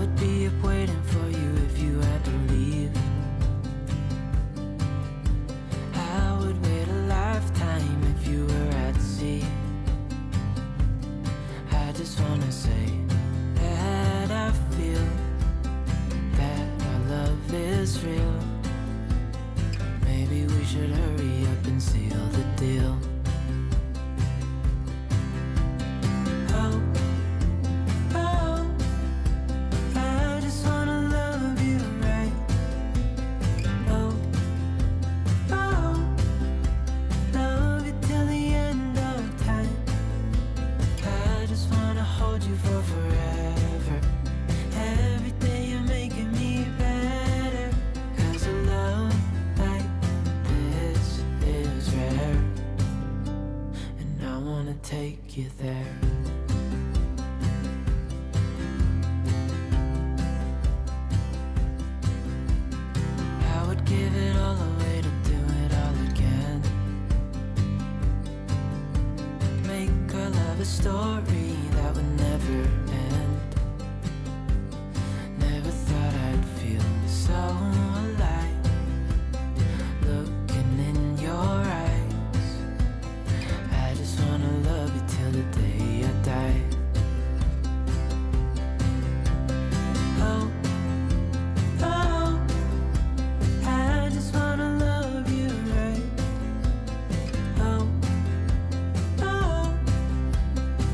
would be up waiting for you if you had to leave. I would wait a lifetime if you were at sea. I just wanna say that I feel that our love is real. Maybe we should hurry up and seal the deal. Oh, oh, I just wanna love you right. Oh, oh, love you till the end of time. I just wanna hold you for forever. Every day you're making me better. 'Cause a love like this is rare. And I wanna take you there. I would give it all away to do it all again. Make our love a story that would never end. Never thought I'd feel so alive, looking in your eyes. I just wanna love you till the day I die. Oh, oh, I just wanna love you right. Oh, oh,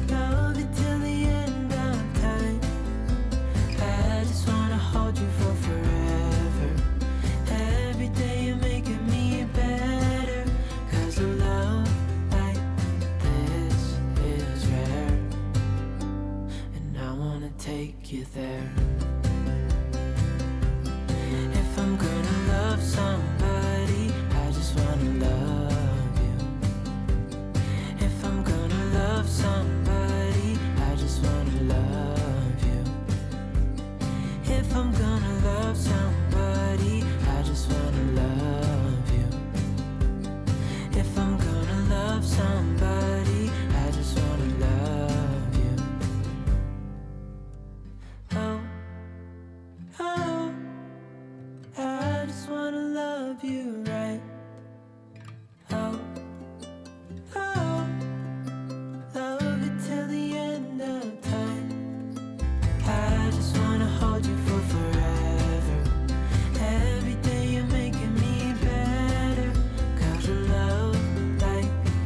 love you till the end of time. I just wanna hold you for forever. Every day you're making me better. 'Cause a love like this is rare. And I wanna take you there. If I'm gonna love somebody, I just wanna love you. If I'm gonna love somebody, I just wanna love you. If I'm gonna love somebody, I just wanna love you. If I'm gonna love somebody, I just wanna love you. Oh, oh, I just wanna love you right. Oh, oh, love you till the end of time. I just wanna hold you for forever. Every day you're making me better. 'Cause a love like this.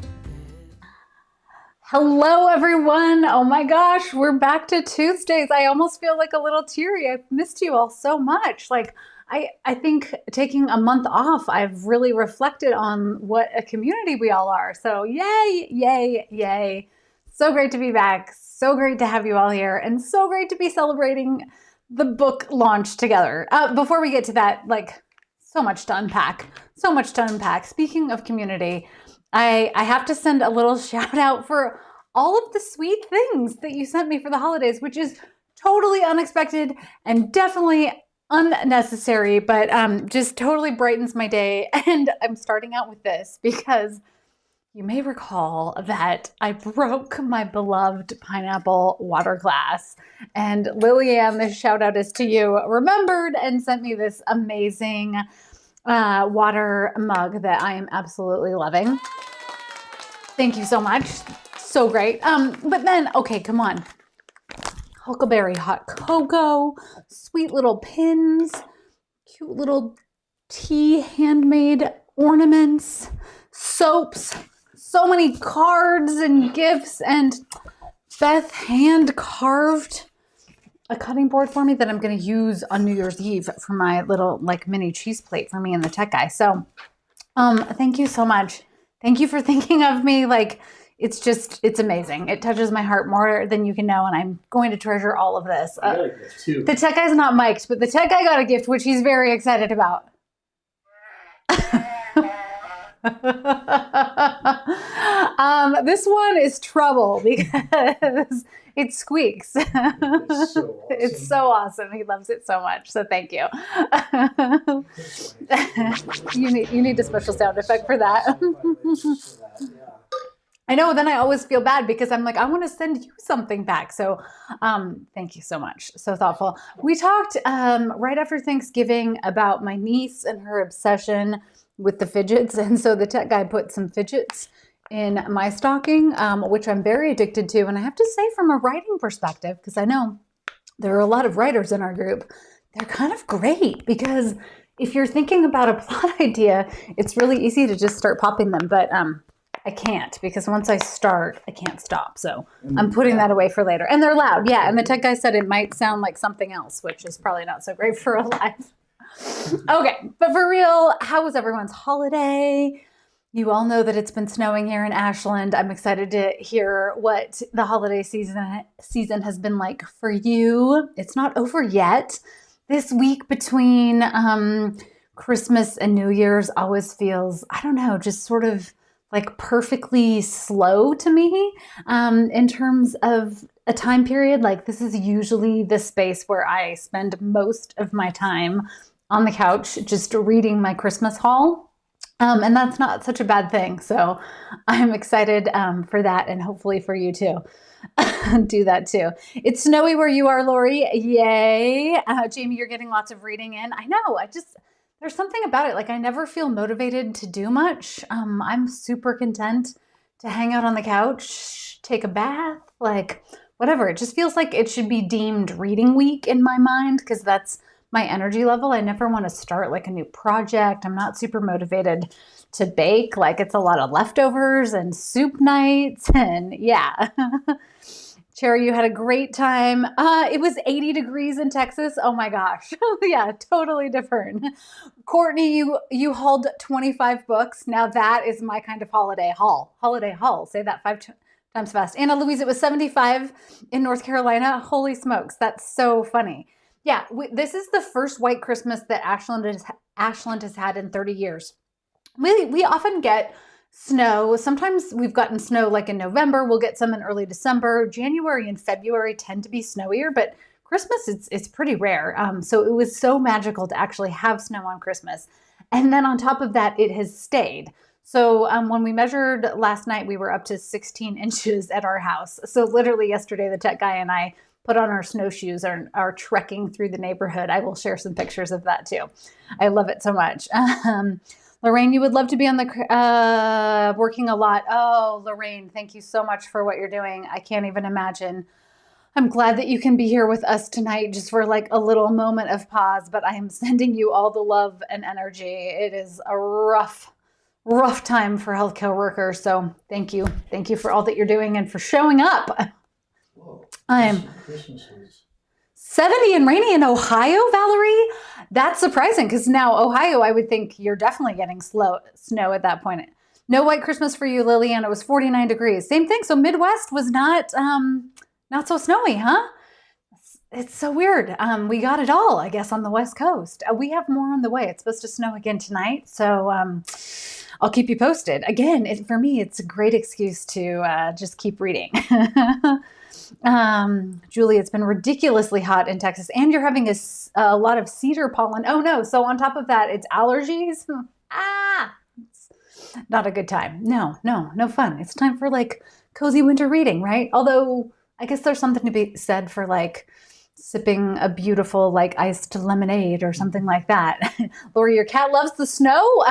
Hello, everyone. Oh my gosh, we're back to Tuesdays. I almost feel like a little teary. I've missed you all so much. I think taking a month off, I've really reflected on what a community we all are. So yay, yay, yay. So great to be back. So great to have you all here, and so great to be celebrating the book launch together. Before we get to that, so much to unpack. So much to unpack. Speaking of community, I have to send a little shout out for all of the sweet things that you sent me for the holidays, which is totally unexpected and definitely unnecessary, but just totally brightens my day. And I'm starting out with this because you may recall that I broke my beloved pineapple water glass, and Lillian, this shout out is to you, remembered and sent me this amazing water mug that I am absolutely loving. Thank you so much. So great. But then, okay, come on. Huckleberry hot cocoa, sweet little pins, cute little tea handmade ornaments, soaps, so many cards and gifts, and Beth hand carved a cutting board for me that I'm going to use on New Year's Eve for my little mini cheese plate for me and the tech guy. So thank you so much. Thank you for thinking of me. It's amazing. It touches my heart more than you can know, and I'm going to treasure all of this. I got a gift too. The tech guy's not mic'd, but the tech guy got a gift, which he's very excited about. This one is trouble because it squeaks. It's so awesome. It's so awesome. He loves it so much. So thank you. You need a special sound effect for that. I know, then I always feel bad because I'm like, I want to send you something back. So thank you so much. So thoughtful. We talked right after Thanksgiving about my niece and her obsession with the fidgets. And so the tech guy put some fidgets in my stocking, which I'm very addicted to. And I have to say, from a writing perspective, because I know there are a lot of writers in our group, they're kind of great because if you're thinking about a plot idea, it's really easy to just start popping them. But I can't, because once I start, I can't stop. So I'm putting that away for later. And they're loud. Yeah. And the tech guy said it might sound like something else, which is probably not so great for a live. Okay. But for real, how was everyone's holiday? You all know that it's been snowing here in Ashland. I'm excited to hear what the holiday season has been like for you. It's not over yet. This week between Christmas and New Year's always feels, I don't know, just sort of like perfectly slow to me in terms of a time period. Like, this is usually the space where I spend most of my time on the couch just reading my Christmas haul. And that's not such a bad thing. So I'm excited for that, and hopefully for you too. Do that too. It's snowy where you are, Lori. Yay. Jamie, you're getting lots of reading in. I know. There's something about it. Like, I never feel motivated to do much. I'm super content to hang out on the couch, take a bath, like whatever. It just feels like it should be deemed reading week in my mind, because that's my energy level. I never want to start like a new project. I'm not super motivated to bake. Like, it's a lot of leftovers and soup nights, and yeah. Cherry, you had a great time. It was 80 degrees in Texas. Oh my gosh. Yeah, totally different. Courtney, you hauled 25 books. Now that is my kind of holiday haul. Holiday haul. Say that times fast. Anna Louise, it was 75 in North Carolina. Holy smokes. That's so funny. Yeah, this is the first white Christmas that Ashland has had in 30 years. We often get snow. Sometimes we've gotten snow like in November. We'll get some in early December. January and February tend to be snowier, but Christmas, it's pretty rare. So it was so magical to actually have snow on Christmas. And then on top of that, it has stayed. So when we measured last night, we were up to 16 inches at our house. So literally yesterday, the tech guy and I put on our snowshoes and are trekking through the neighborhood. I will share some pictures of that too. I love it so much. Lorraine, you would love to be on the working a lot. Oh, Lorraine, thank you so much for what you're doing. I can't even imagine. I'm glad that you can be here with us tonight just for like a little moment of pause, but I am sending you all the love and energy. It is a rough time for healthcare workers. So thank you. Thank you for all that you're doing and for showing up. Whoa. I am Christmas was 70 and rainy in Ohio, Valerie? That's surprising, because now Ohio, I would think you're definitely getting snow at that point. No white Christmas for you, Lillian. It was 49 degrees. Same thing. So Midwest was not so snowy, huh? It's so weird. We got it all, I guess, on the West Coast. We have more on the way. It's supposed to snow again tonight. So I'll keep you posted. Again, for me, it's a great excuse to just keep reading. Julie, it's been ridiculously hot in Texas, and you're having a lot of cedar pollen. Oh no. So on top of that, it's allergies. It's not a good time. No fun. It's time for like cozy winter reading, right? Although I guess there's something to be said for like sipping a beautiful like iced lemonade or something like that. Lori, your cat loves the snow.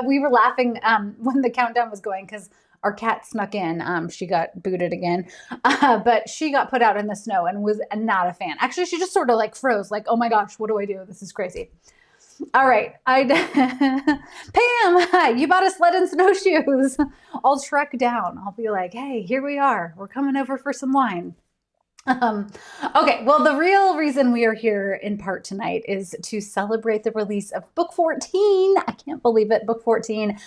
We were laughing when the countdown was going, because our cat snuck in. She got booted again, but she got put out in the snow and was not a fan. Actually, she just sort of like froze, like, oh my gosh, what do I do? This is crazy. All right. Pam, you bought a sled and snowshoes. I'll trek down. I'll be like, hey, here we are. We're coming over for some wine. Okay, well, the real reason we are here in part tonight is to celebrate the release of book 14. I can't believe it. Book 14.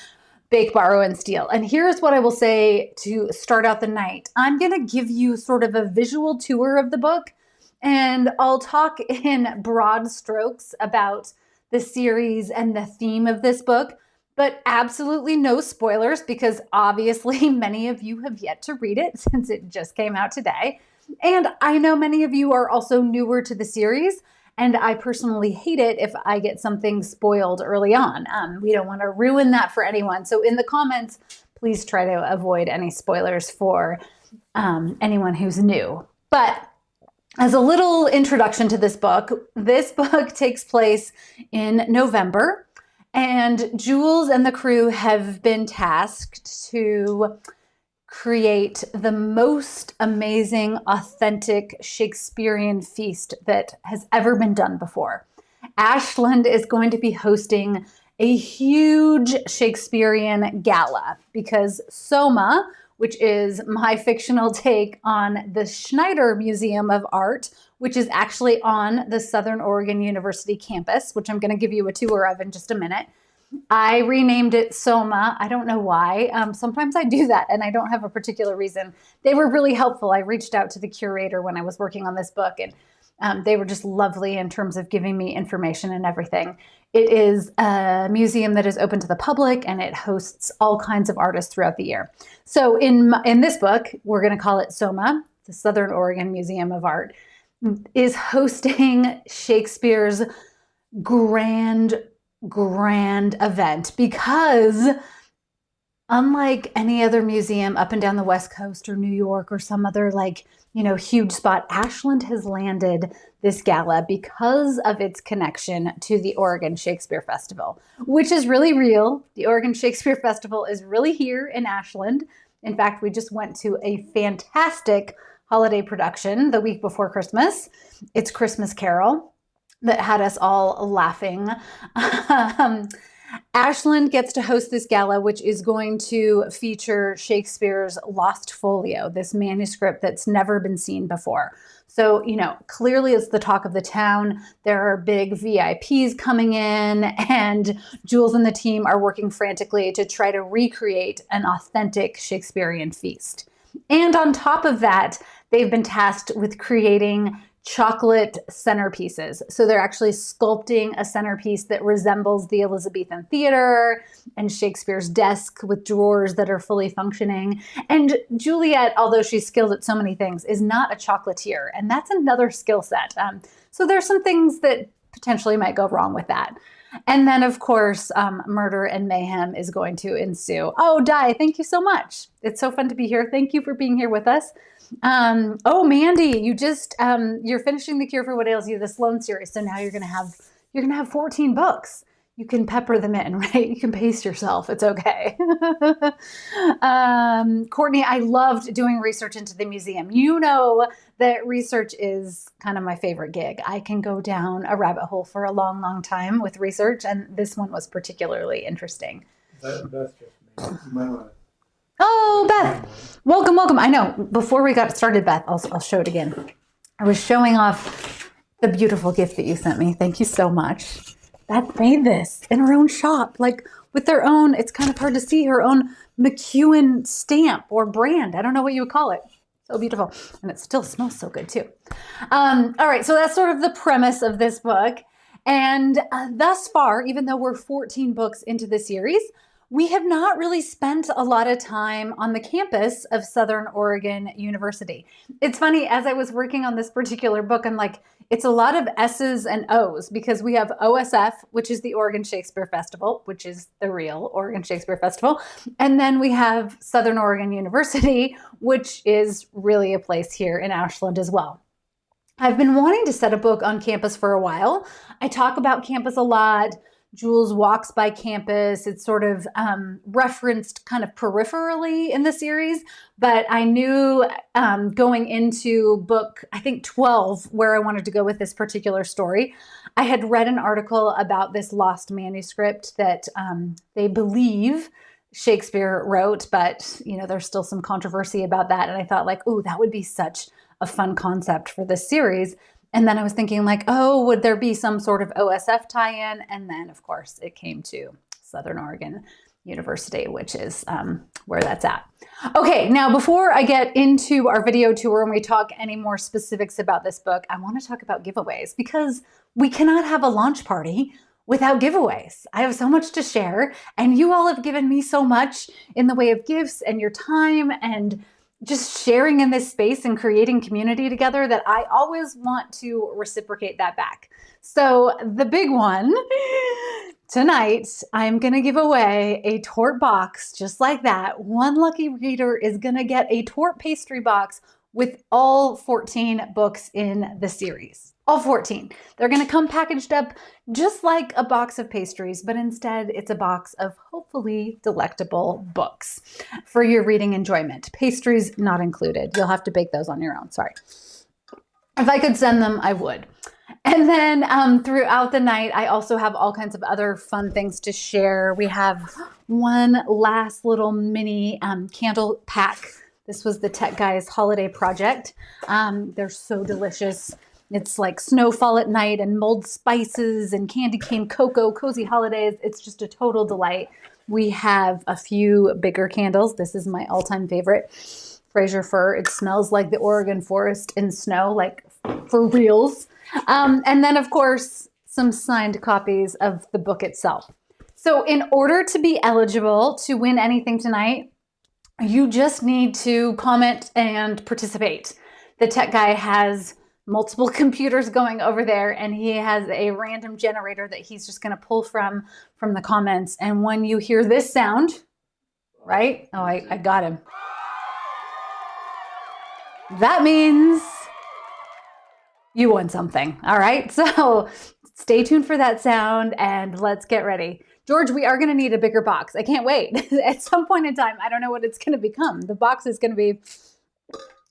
Bake, Borrow, and Steal. And here's what I will say to start out the night. I'm going to give you sort of a visual tour of the book, and I'll talk in broad strokes about the series and the theme of this book, but absolutely no spoilers, because obviously many of you have yet to read it since it just came out today. And I know many of you are also newer to the series, and I personally hate it if I get something spoiled early on. We don't want to ruin that for anyone. So in the comments, please try to avoid any spoilers for anyone who's new. But as a little introduction to this book takes place in November, and Jules and the crew have been tasked to create the most amazing, authentic Shakespearean feast that has ever been done before. Ashland is going to be hosting a huge Shakespearean gala because Soma, which is my fictional take on the Schneider Museum of Art, which is actually on the Southern Oregon University campus, which I'm going to give you a tour of in just a minute. I renamed it Soma. I don't know why. Sometimes I do that and I don't have a particular reason. They were really helpful. I reached out to the curator when I was working on this book, and they were just lovely in terms of giving me information and everything. It is a museum that is open to the public, and it hosts all kinds of artists throughout the year. So in this book, we're going to call it Soma, the Southern Oregon Museum of Art, is hosting Shakespeare's grand event, because unlike any other museum up and down the West Coast or New York or some other huge spot, Ashland has landed this gala because of its connection to the Oregon Shakespeare Festival, which is really real. The Oregon Shakespeare Festival is really here in Ashland. In fact, we just went to a fantastic holiday production the week before Christmas. It's Christmas Carol that had us all laughing. Ashland gets to host this gala, which is going to feature Shakespeare's Lost Folio, this manuscript that's never been seen before. So, clearly it's the talk of the town. There are big VIPs coming in, and Jules and the team are working frantically to try to recreate an authentic Shakespearean feast. And on top of that, they've been tasked with creating chocolate centerpieces. So they're actually sculpting a centerpiece that resembles the Elizabethan theater and Shakespeare's desk with drawers that are fully functioning. And Juliet, although she's skilled at so many things, is not a chocolatier. And that's another skill set. So there's some things that potentially might go wrong with that. And then, of course, murder and mayhem is going to ensue. Oh, Di, thank you so much. It's so fun to be here. Thank you for being here with us. Oh, Mandy, you just, you're finishing The Cure for What Ails You, the Sloan series. So now you're going to have 14 books. You can pepper them in, right? You can pace yourself. It's okay. Courtney, I loved doing research into the museum. You know that research is kind of my favorite gig. I can go down a rabbit hole for a long, long time with research. And this one was particularly interesting. That's just me. You might want to. Oh, Beth, welcome. I know, before we got started, Beth, I'll show it again. I was showing off the beautiful gift that you sent me. Thank you so much. Beth made this in her own shop, with their own, it's kind of hard to see, her own McEwen stamp or brand. I don't know what you would call it. So beautiful. And it still smells so good too. All right, so that's sort of the premise of this book. And thus far, even though we're 14 books into the series, we have not really spent a lot of time on the campus of Southern Oregon University. It's funny, as I was working on this particular book, I'm like, it's a lot of S's and O's, because we have OSF, which is the Oregon Shakespeare Festival, which is the real Oregon Shakespeare Festival. And then we have Southern Oregon University, which is really a place here in Ashland as well. I've been wanting to set a book on campus for a while. I talk about campus a lot. Jules walks by campus. It's sort of referenced kind of peripherally in the series, but I knew going into book, I think 12, where I wanted to go with this particular story. I had read an article about this lost manuscript that they believe Shakespeare wrote, but there's still some controversy about that. And I thought ooh, that would be such a fun concept for this series. And then I was thinking oh, would there be some sort of OSF tie-in? And then, of course, it came to Southern Oregon University, which is where that's at. Okay, now before I get into our video tour and we talk any more specifics about this book, I want to talk about giveaways, because we cannot have a launch party without giveaways. I have so much to share, and you all have given me so much in the way of gifts and your time and just sharing in this space and creating community together that I always want to reciprocate that back. So the big one tonight, I'm going to give away a Tort box just like that. One lucky reader is going to get a Tort pastry box with all 14 books in the series. All 14. They're going to come packaged up just like a box of pastries, but instead it's a box of hopefully delectable books for your reading enjoyment. Pastries not included. You'll have to bake those on your own. Sorry. If I could send them, I would. And then throughout the night, I also have all kinds of other fun things to share. We have one last little mini candle pack. This was the Tech Guys holiday project. They're so delicious. It's like snowfall at night and mulled spices and candy cane cocoa, cozy holidays. It's just a total delight. We have a few bigger candles. This is my all-time favorite, Fraser Fir. It smells like the Oregon forest in snow, like for reals. And then, of course, some signed copies of the book itself. So in order to be eligible to win anything tonight, you just need to comment and participate. The tech guy has multiple computers going over there, and he has a random generator that he's just going to pull from the comments. And when you hear this sound, right? Oh, I got him. That means you won something. All right. So stay tuned for that sound and let's get ready. George, we are going to need a bigger box. I can't wait. At some point in time, I don't know what it's going to become. The box is going to be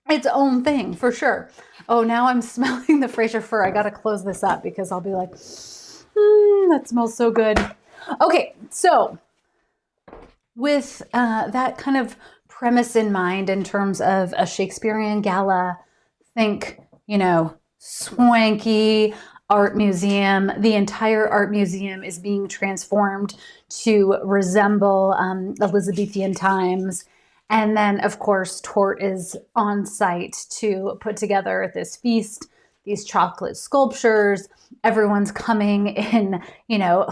its own thing for sure. Oh, now I'm smelling the Fraser Fir. I got to close this up because I'll be like, that smells so good. Okay. So with that kind of premise in mind in terms of a Shakespearean gala, think, swanky art museum. The entire art museum is being transformed to resemble Elizabethan times. And then, of course, Tort is on site to put together this feast, these chocolate sculptures. Everyone's coming in,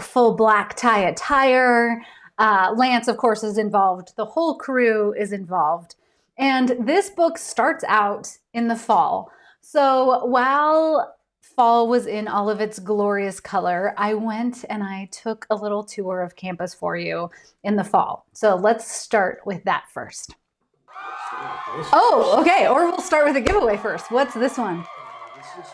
full black tie attire. Lance, of course, is involved. The whole crew is involved. And this book starts out in the fall. So while fall was in all of its glorious color, I went and I took a little tour of campus for you in the fall. So let's start with that first. Oh, okay. Or we'll start with a giveaway first. What's this one? This is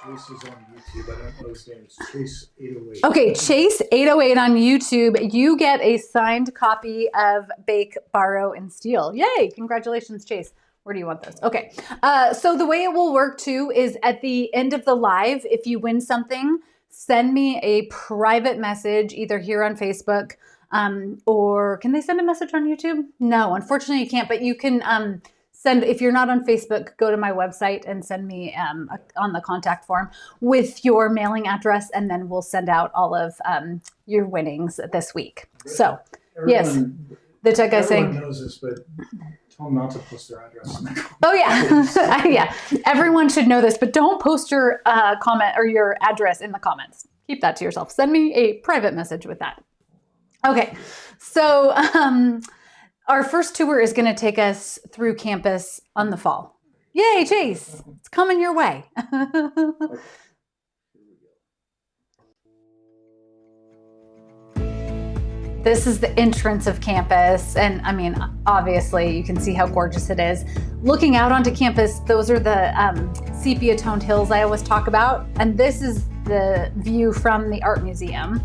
Chase is on YouTube. I don't know his name. It's Chase 808. Okay, Chase 808 on YouTube. You get a signed copy of Bake, Borrow, and Steal. Yay! Congratulations, Chase. Where do you want this? Okay. So the way it will work too is at the end of the live, if you win something, send me a private message either here on Facebook or can they send a message on YouTube? No, unfortunately you can't, but you can send, if you're not on Facebook, go to my website and send me on the contact form with your mailing address, and then we'll send out all of your winnings this week. So, yes, the tech guy saying, knows this, but tell them not to post their address in the comments. Oh yeah, yeah. Everyone should know this, but don't post your comment or your address in the comments. Keep that to yourself. Send me a private message with that. Okay, so our first tour is going to take us through campus on the fall. Yay, Chase! It's coming your way. This is the entrance of campus, and I mean, obviously you can see how gorgeous it is. Looking out onto campus, those are the sepia-toned hills I always talk about, and this is the view from the art museum.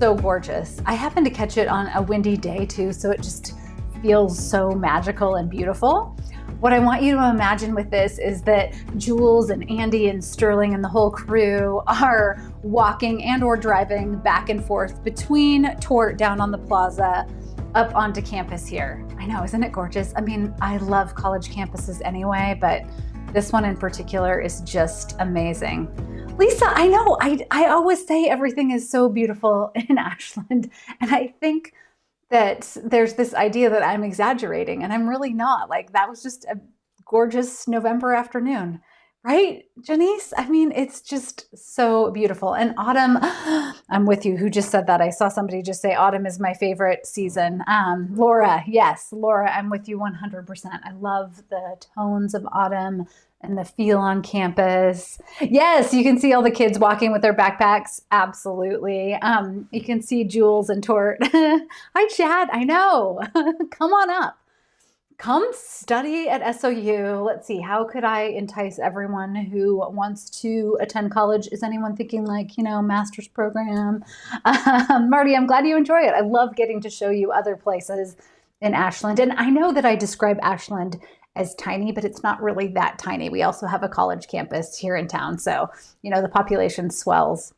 So gorgeous. I happened to catch it on a windy day too, so it just feels so magical and beautiful. What I want you to imagine with this is that Jules and Andy and Sterling and the whole crew are walking and or driving back and forth between Tort down on the plaza up onto campus here. I know, isn't it gorgeous? I mean, I love college campuses anyway, but this one in particular is just amazing. Lisa, I know, I always say everything is so beautiful in Ashland, and I think that there's this idea that I'm exaggerating, and I'm really not. Like, that was just a gorgeous November afternoon Right, Janice? I mean, it's just so beautiful. And autumn, I'm with you. Who just said that? I saw somebody just say autumn is my favorite season. Laura, yes, Laura, I'm with you 100%. I love the tones of autumn and the feel on campus. Yes, you can see all the kids walking with their backpacks. Absolutely. You can see Jules and Tort. Hi, Chad. I know. Come on up. Come study at SOU. Let's see, how could I entice everyone who wants to attend college? Is anyone thinking like, master's program? Marty, I'm glad you enjoy it. I love getting to show you other places in Ashland. And I know that I describe Ashland as tiny, but it's not really that tiny. We also have a college campus here in town. So, the population swells.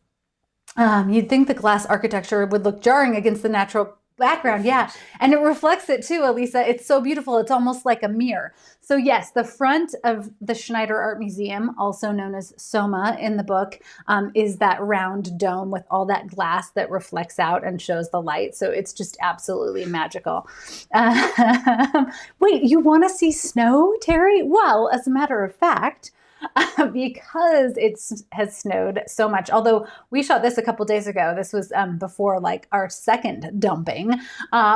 You'd think the glass architecture would look jarring against the natural background. Yeah. And it reflects it too, Elisa. It's so beautiful. It's almost like a mirror. So yes, the front of the Schneider Art Museum, also known as SOMA in the book, is that round dome with all that glass that reflects out and shows the light. So it's just absolutely magical. Wait, you want to see snow, Terry? Well, as a matter of fact, because it has snowed so much. Although we shot this a couple days ago, this was before like our second dumping.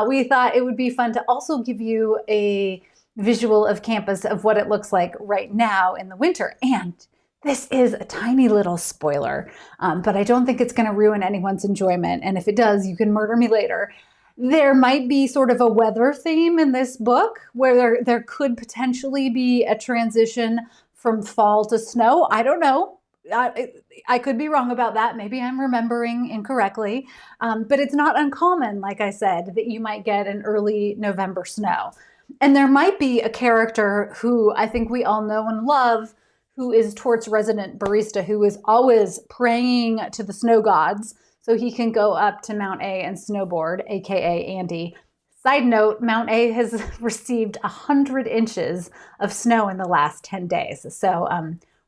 We thought it would be fun to also give you a visual of campus of what it looks like right now in the winter. And this is a tiny little spoiler, but I don't think it's going to ruin anyone's enjoyment. And if it does, you can murder me later. There might be sort of a weather theme in this book where there could potentially be a transition from fall to snow. I don't know. I could be wrong about that. Maybe I'm remembering incorrectly. But it's not uncommon, like I said, that you might get an early November snow. And there might be a character who I think we all know and love, who is Tort's resident barista, who is always praying to the snow gods so he can go up to Mount A and snowboard, aka Andy. Side note, Mount A has received 100 inches of snow in the last 10 days. So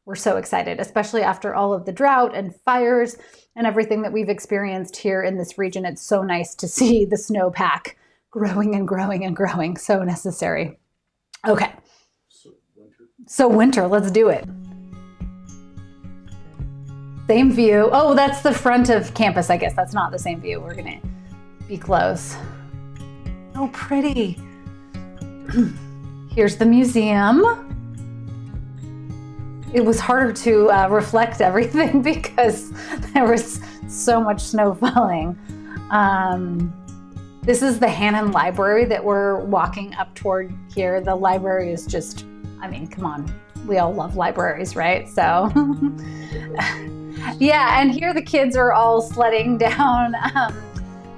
we're so excited, especially after all of the drought and fires and everything that we've experienced here in this region. It's so nice to see the snowpack growing and growing and growing. So necessary. Okay. So winter, let's do it. Same view. Oh, that's the front of campus, I guess. That's not the same view. We're going to be close. So pretty. Here's the museum. It was harder to reflect everything because there was so much snow falling. This is the Hannon Library that we're walking up toward here. The library is just, I mean, come on. We all love libraries, right? So, yeah, and here the kids are all sledding down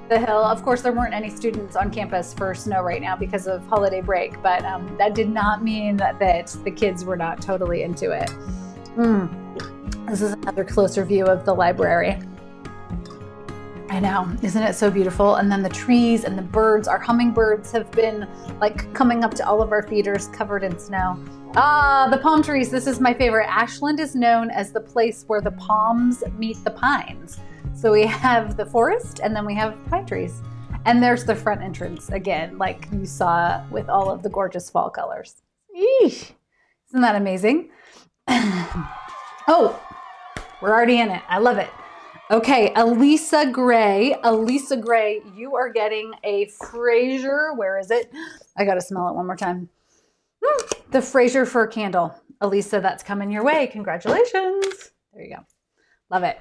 the hill. Of course, there weren't any students on campus for snow right now because of holiday break, but that did not mean that the kids were not totally into it. This is another closer view of the library. I know, isn't it so beautiful? And then the trees and the birds, our hummingbirds have been like coming up to all of our feeders covered in snow. Ah, the palm trees, this is my favorite. Ashland is known as the place where the palms meet the pines. So we have the forest and then we have pine trees. And there's the front entrance again, like you saw with all of the gorgeous fall colors. Eesh. Isn't that amazing? Oh, we're already in it. I love it. Okay, Elisa Gray, you are getting a Fraser. Where is it? I got to smell it one more time. The Fraser fir candle. Elisa, that's coming your way. Congratulations. There you go. Love it.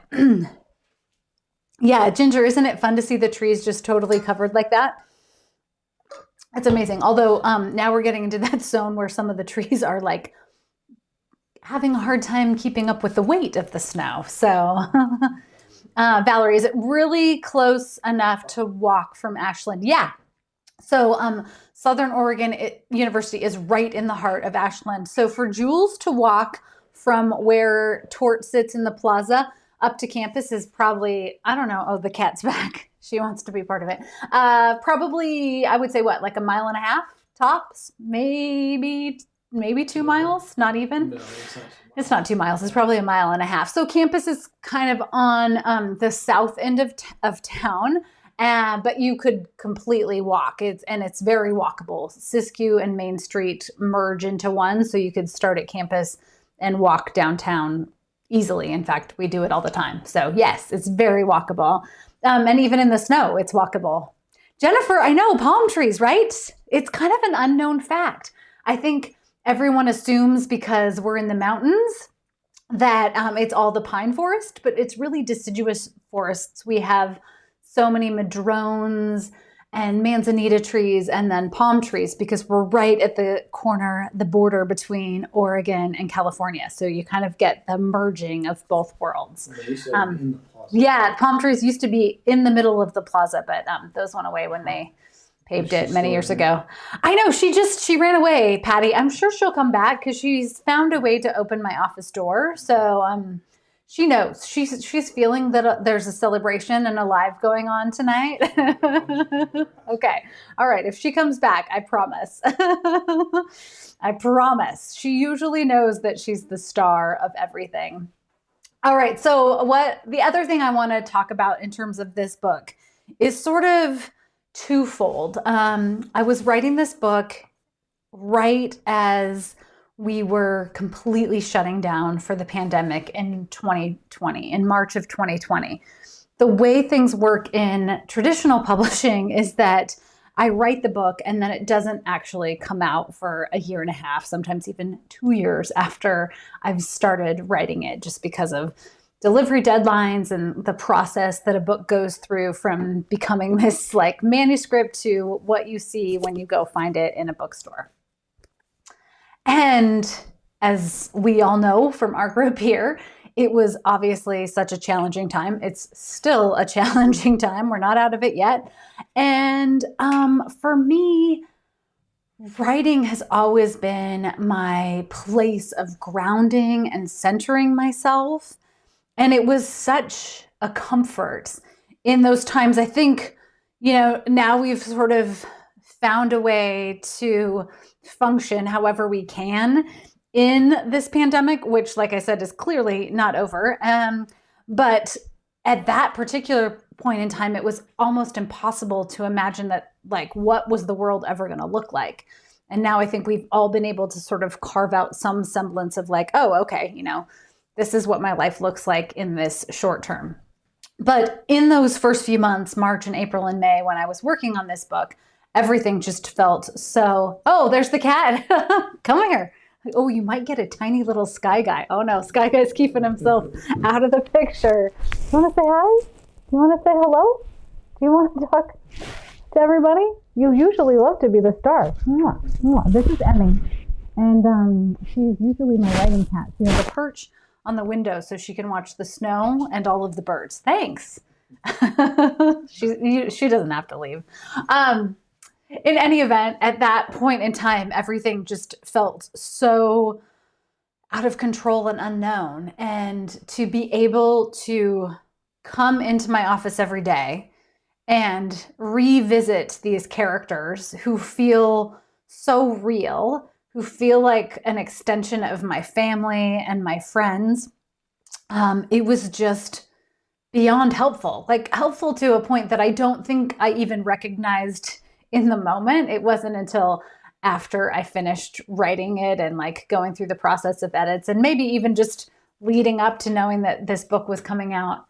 Yeah, Ginger, isn't it fun to see the trees just totally covered like that? It's amazing. Although now we're getting into that zone where some of the trees are like having a hard time keeping up with the weight of the snow. So, Valerie, is it really close enough to walk from Ashland? Yeah. So Southern Oregon University is right in the heart of Ashland. So for Jules to walk from where Tort sits in the plaza up to campus is probably, I don't know. Oh, the cat's back. She wants to be part of it. Probably, I would say what, like a mile and a half tops? Maybe 2 miles, not even. No, it's not 2 miles. It's probably a mile and a half. So campus is kind of on the south end of town, but you could completely walk. It's very walkable. Siskiyou and Main Street merge into one, so you could start at campus and walk downtown easily. In fact, we do it all the time. So yes, it's very walkable. And even in the snow, it's walkable. Jennifer, I know, palm trees, right? It's kind of an unknown fact. I think everyone assumes because we're in the mountains that it's all the pine forest, but it's really deciduous forests. We have so many madrones and manzanita trees and then palm trees because we're right at the corner, the border between Oregon and California. So you kind of get the merging of both worlds. They used to have them in the plaza. Yeah, palm trees used to be in the middle of the plaza, but those went away when they paved it many years ago. I know, she ran away, Patty. I'm sure she'll come back because she's found a way to open my office door. So she knows. She's feeling that there's a celebration and a live going on tonight. Okay. All right. If she comes back, I promise. I promise. She usually knows that she's the star of everything. All right. So the other thing I want to talk about in terms of this book is sort of twofold. I was writing this book right as we were completely shutting down for the pandemic in 2020, in March of 2020. The way things work in traditional publishing is that I write the book and then it doesn't actually come out for a year and a half, sometimes even 2 years after I've started writing it, just because of delivery deadlines and the process that a book goes through from becoming this like manuscript to what you see when you go find it in a bookstore. And as we all know from our group here, it was obviously such a challenging time. It's still a challenging time. We're not out of it yet. And for me, writing has always been my place of grounding and centering myself. And it was such a comfort in those times. I think, now we've sort of found a way to function however we can in this pandemic, which, like I said, is clearly not over. But at that particular point in time, it was almost impossible to imagine that, like, what was the world ever going to look like? And now I think we've all been able to sort of carve out some semblance of like, oh, okay, this is what my life looks like in this short term. But in those first few months, March and April and May, when I was working on this book, everything just felt so, oh, there's the cat. Come here. Oh, you might get a tiny little Sky Guy. Oh no, Sky Guy's keeping himself out of the picture. You want to say hi? You want to say hello? Do you want to talk to everybody? You usually love to be the star. This is Emmy. And she's usually my writing cat. She has a perch on the window so she can watch the snow and all of the birds. Thanks. She doesn't have to leave. In any event, at that point in time, everything just felt so out of control and unknown. And to be able to come into my office every day and revisit these characters who feel so real, who feel like an extension of my family and my friends, it was just beyond helpful. Like, helpful to a point that I don't think I even recognized in the moment. It wasn't until after I finished writing it and like going through the process of edits and maybe even just leading up to knowing that this book was coming out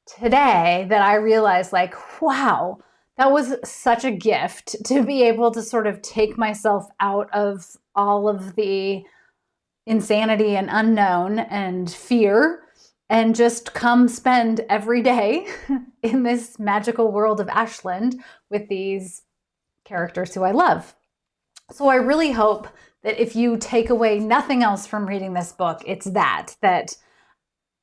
today that I realized, like, wow, that was such a gift to be able to sort of take myself out of all of the insanity and unknown and fear and just come spend every day in this magical world of Ashland with these characters who I love. So I really hope that if you take away nothing else from reading this book, it's that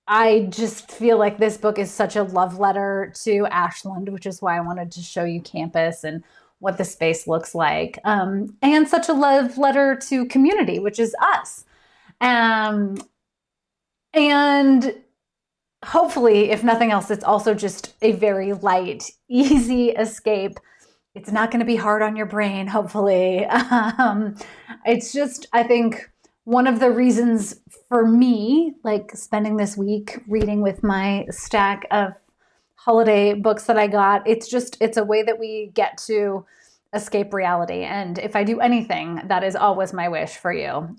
I just feel like this book is such a love letter to Ashland, which is why I wanted to show you campus and what the space looks like, and such a love letter to community, which is us. And hopefully, if nothing else, it's also just a very light, easy escape. It's not going to be hard on your brain, hopefully. It's just, I think, one of the reasons for me, like spending this week reading with my stack of holiday books that I got, it's a way that we get to escape reality. And if I do anything, that is always my wish for you.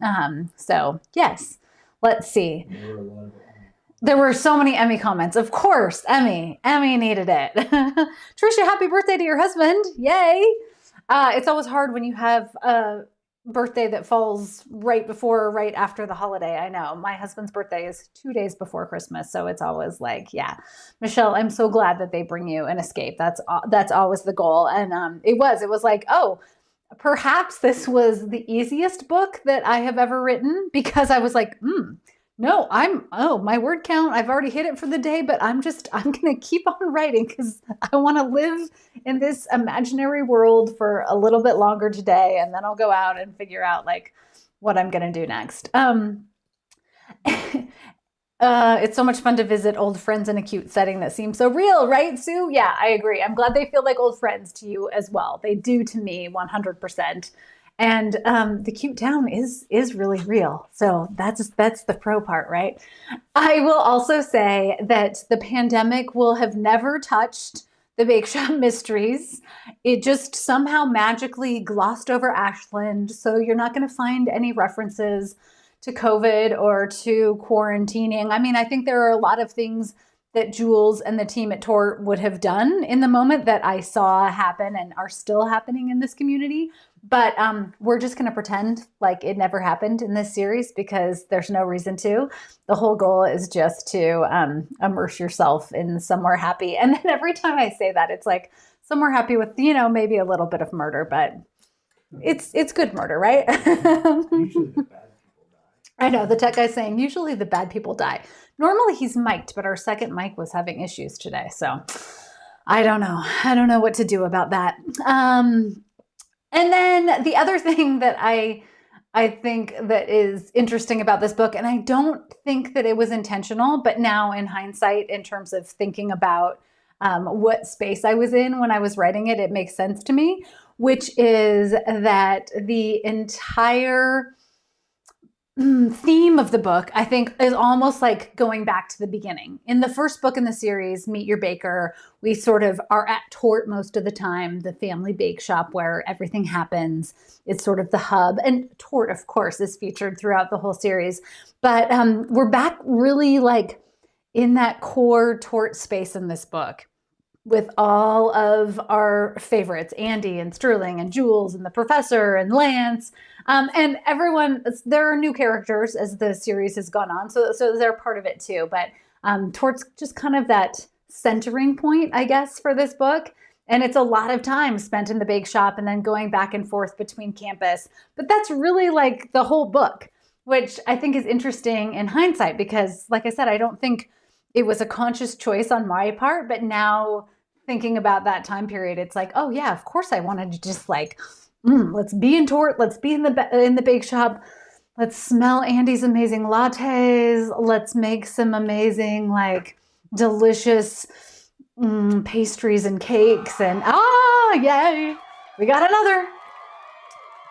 So yes, Let's see. There were a lot of There were so many Emmy comments. Of course, Emmy needed it. Trisha, happy birthday to your husband. Yay. It's always hard when you have a birthday that falls right before or right after the holiday. I know. My husband's birthday is 2 days before Christmas. So it's always like, yeah. Michelle, I'm so glad that they bring you an escape. That's always the goal. And it was like, oh, perhaps this was the easiest book that I have ever written, because I was like, no, my word count, I've already hit it for the day, but I'm going to keep on writing because I want to live in this imaginary world for a little bit longer today. And then I'll go out and figure out like what I'm going to do next. It's so much fun to visit old friends in a cute setting that seems so real, right, Sue? Yeah, I agree. I'm glad they feel like old friends to you as well. They do to me 100%. And the cute town is really real. So that's the pro part, right? I will also say that the pandemic will have never touched the Bakeshop Mysteries. It just somehow magically glossed over Ashland. So you're not going to find any references to COVID or to quarantining. I mean, I think there are a lot of things that Jules and the team at Tort would have done in the moment that I saw happen and are still happening in this community. But we're just going to pretend like it never happened in this series because there's no reason to. The whole goal is just to immerse yourself in somewhere happy. And then every time I say that, it's like somewhere happy with, maybe a little bit of murder, but it's good murder, right? usually the bad people die. I know, the tech guy's saying usually the bad people die. Normally he's mic'd, but our second mic was having issues today. So I don't know. I don't know what to do about that. And then the other thing that I think that is interesting about this book, and I don't think that it was intentional, but now in hindsight, in terms of thinking about what space I was in when I was writing it, it makes sense to me, which is that the entire theme of the book, I think, is almost like going back to the beginning. In the first book in the series, Meet Your Baker, we sort of are at Tort most of the time, the family bake shop where everything happens. It's sort of the hub. And Tort, of course, is featured throughout the whole series. But we're back really like in that core Tort space in this book, with all of our favorites, Andy and Sterling and Jules and the professor and Lance. And everyone, there are new characters as the series has gone on. So they're part of it too. But Tort's just kind of that centering point, I guess, for this book. And it's a lot of time spent in the bake shop and then going back and forth between campus. But that's really like the whole book, which I think is interesting in hindsight, because like I said, I don't think it was a conscious choice on my part, but now thinking about that time period, it's like, oh yeah, of course I wanted to just like, let's be in Tort, let's be in the bake shop, let's smell Andy's amazing lattes, let's make some amazing like delicious pastries and cakes, and yay, we got another.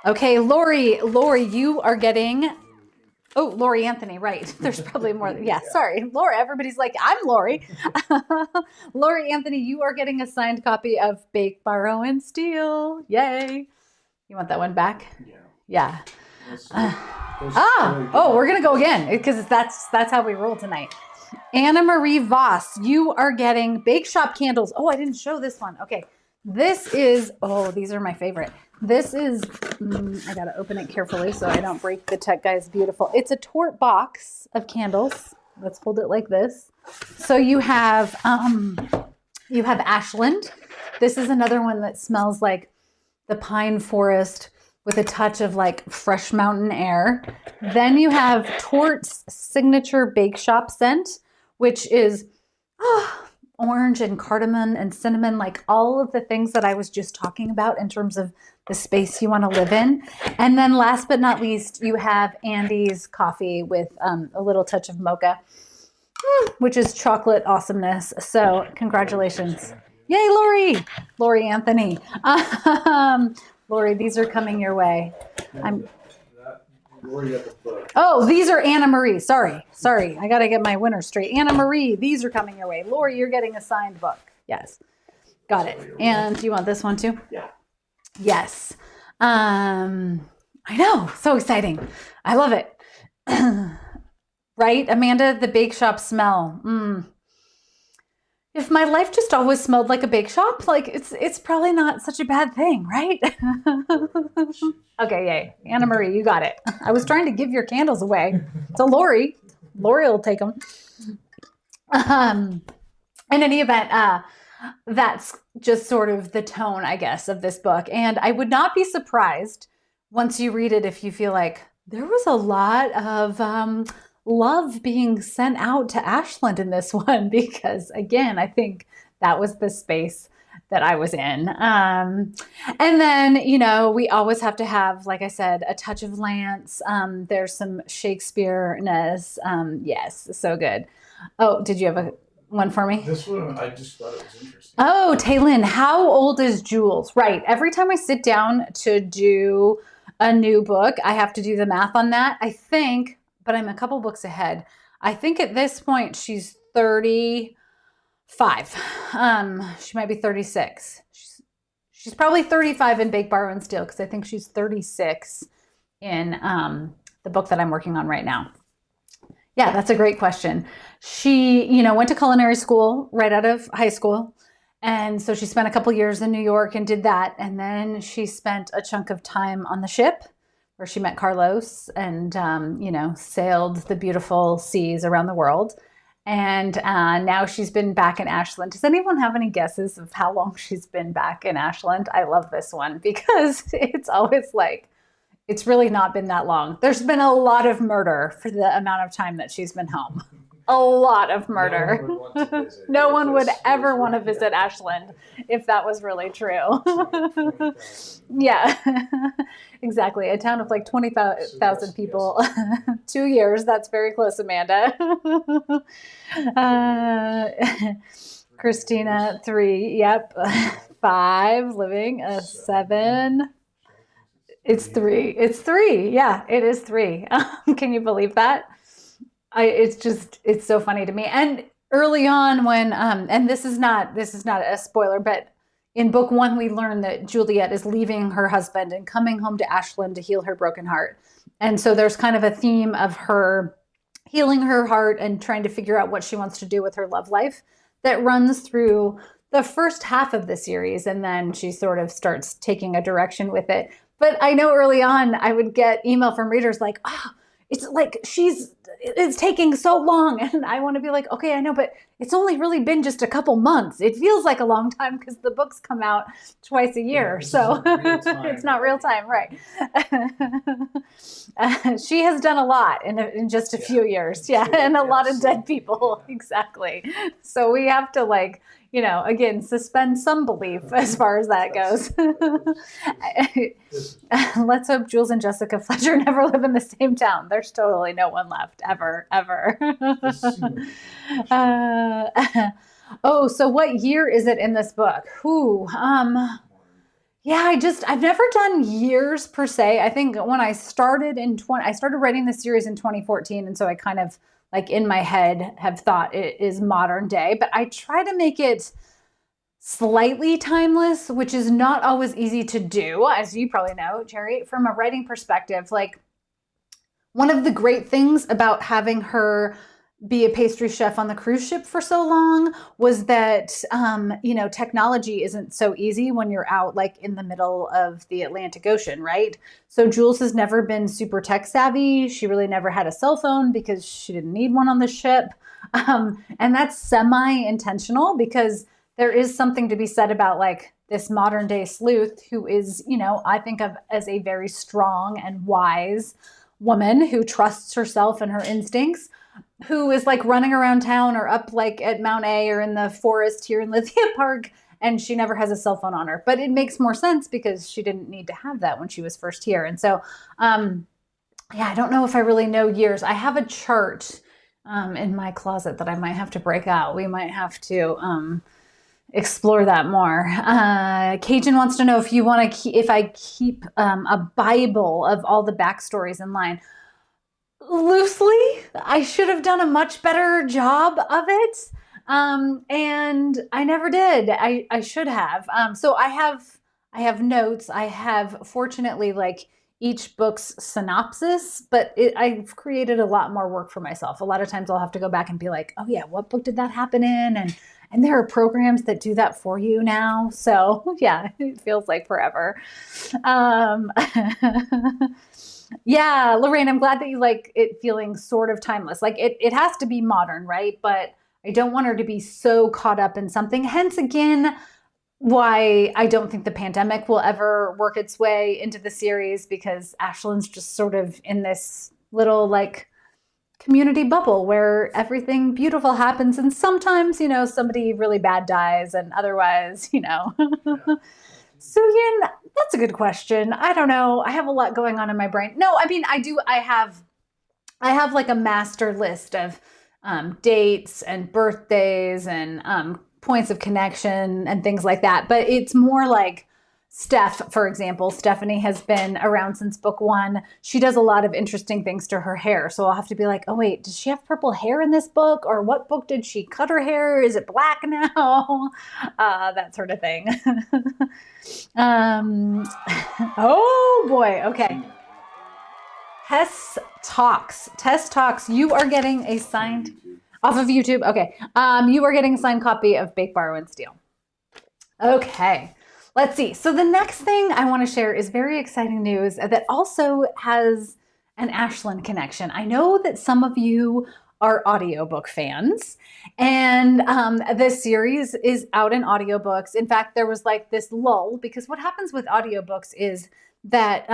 Okay, Lori, you are getting. Oh, Lori Anthony, right. There's probably more. Yeah, sorry. Laura, everybody's like, I'm Lori. Lori Anthony, you are getting a signed copy of Bake, Borrow, and Steal. Yay. You want that one back? Yeah. We're going to go again because that's how we roll tonight. Anna Marie Voss, you are getting Bake Shop candles. Oh, I didn't show this one. Okay. This is, these are my favorite. This is, I got to open it carefully so I don't break the tech guy's beautiful. It's a Tort box of candles. Let's hold it like this. So you have Ashland. This is another one that smells like the pine forest with a touch of like fresh mountain air. Then you have Tort's signature bake shop scent, which is orange and cardamom and cinnamon, like all of the things that I was just talking about in terms of the space you want to live in. And then last but not least, you have Andy's coffee with a little touch of mocha, which is chocolate awesomeness. So congratulations. Yay, Lori Anthony. Lori, these are coming your way. These are Anna Marie. Sorry. I got to get my winner straight. Anna Marie, these are coming your way. Lori, you're getting a signed book. Yes. Got it. And do you want this one too? Yeah. Yes. I know. So exciting. I love it. Right, Amanda? The bake shop smell. If my life just always smelled like a bake shop, like it's probably not such a bad thing, right? Okay, yay. Anna Marie, you got it. I was trying to give your candles away to Lori. Lori will take them. In any event, that's just sort of the tone, I guess, of this book. And I would not be surprised once you read it if you feel like there was a lot of love being sent out to Ashland in this one, because again, I think that was the space that I was in. And then, we always have to have, like I said, a touch of Lance. There's some Shakespeare-ness. Yes, so good. Oh, did you have one for me? This one, I just thought it was interesting. Oh, Taylin, how old is Jules? Right. Every time I sit down to do a new book, I have to do the math on that. I think, but I'm a couple books ahead. I think at this point she's 35. She might be 36. She's probably 35 in Bake, Borrow, and Steal, because I think she's 36 in the book that I'm working on right now. Yeah, that's a great question. She, went to culinary school right out of high school. And so she spent a couple years in New York and did that. And then she spent a chunk of time on the ship where she met Carlos and, sailed the beautiful seas around the world. And now she's been back in Ashland. Does anyone have any guesses of how long she's been back in Ashland? I love this one because it's always like, it's really not been that long. There's been a lot of murder for the amount of time that she's been home. A lot of murder. No one would ever want to visit Ashland if that was really true. Yeah, exactly. A town of like 20,000 people. 2 years. That's very close, Amanda. Christina, 3. Yep. 5. Living. 7. It's 3. It's 3. Yeah, it is 3. Can you believe that? It's so funny to me. And early on when, and this is not a spoiler, but in book 1, we learn that Juliet is leaving her husband and coming home to Ashland to heal her broken heart. And so there's kind of a theme of her healing her heart and trying to figure out what she wants to do with her love life that runs through the first half of the series. And then she sort of starts taking a direction with it. But I know early on I would get email from readers like, it's like it's taking so long. And I want to be like, okay, I know, but it's only really been just a couple months. It feels like a long time because the books come out twice a year. Yeah, so it's not real time, right? She has done a lot in just a few years. Yeah, and a lot of dead people. Exactly. So we have to again, suspend some belief as far as that goes. Let's hope Jules and Jessica Fletcher never live in the same town. There's totally no one left, ever. So what year is it in this book? Yeah, I've never done years per se. I think when I started I started writing this series in 2014. And so I kind of in my head have thought it is modern day, but I try to make it slightly timeless, which is not always easy to do, as you probably know, Jerry, from a writing perspective. One of the great things about having her be a pastry chef on the cruise ship for so long was that, technology isn't so easy when you're out in the middle of the Atlantic Ocean, right? So Jules has never been super tech savvy. She really never had a cell phone because she didn't need one on the ship. And that's semi-intentional because there is something to be said about this modern day sleuth who is, I think of as a very strong and wise woman who trusts herself and her instincts, who is running around town or up at Mount A or in the forest here in Lithia Park, and she never has a cell phone on her. But it makes more sense because she didn't need to have that when she was first here. And so, I don't know if I really know years. I have a chart in my closet that I might have to break out. We might have to explore that more. Cajun wants to know if I keep a Bible of all the backstories in line. Loosely, I should have done a much better job of it. And I never did. I should have. So I have notes. I have, fortunately, each book's synopsis, but I've created a lot more work for myself. A lot of times I'll have to go back and be like, oh yeah, what book did that happen in? And there are programs that do that for you now. So yeah, it feels like forever. Um, yeah, Lorraine, I'm glad that you like it feeling sort of timeless. Like it has to be modern, right? But I don't want her to be so caught up in something. Hence, again, why I don't think the pandemic will ever work its way into the series, because Ashland's just sort of in this little like community bubble where everything beautiful happens, and sometimes, you know, somebody really bad dies, and otherwise, you know. So yeah, that's a good question. I don't know. I have a lot going on in my brain. No, I mean, I do. I have like a master list of dates and birthdays and points of connection and things like that. But it's more like Steph, for example. Stephanie has been around since book 1. She does a lot of interesting things to her hair. So I'll have to be like, oh, wait, does she have purple hair in this book? Or what book did she cut her hair? Is it black now? That sort of thing. Oh, boy. Okay. Tess Talks. You are getting a signed off of YouTube. Okay. You are getting a signed copy of Bake, Borrow, and Steal. Okay. Let's see. So the next thing I want to share is very exciting news that also has an Ashland connection. I know that some of you are audiobook fans, and this series is out in audiobooks. In fact, there was like this lull, because what happens with audiobooks is that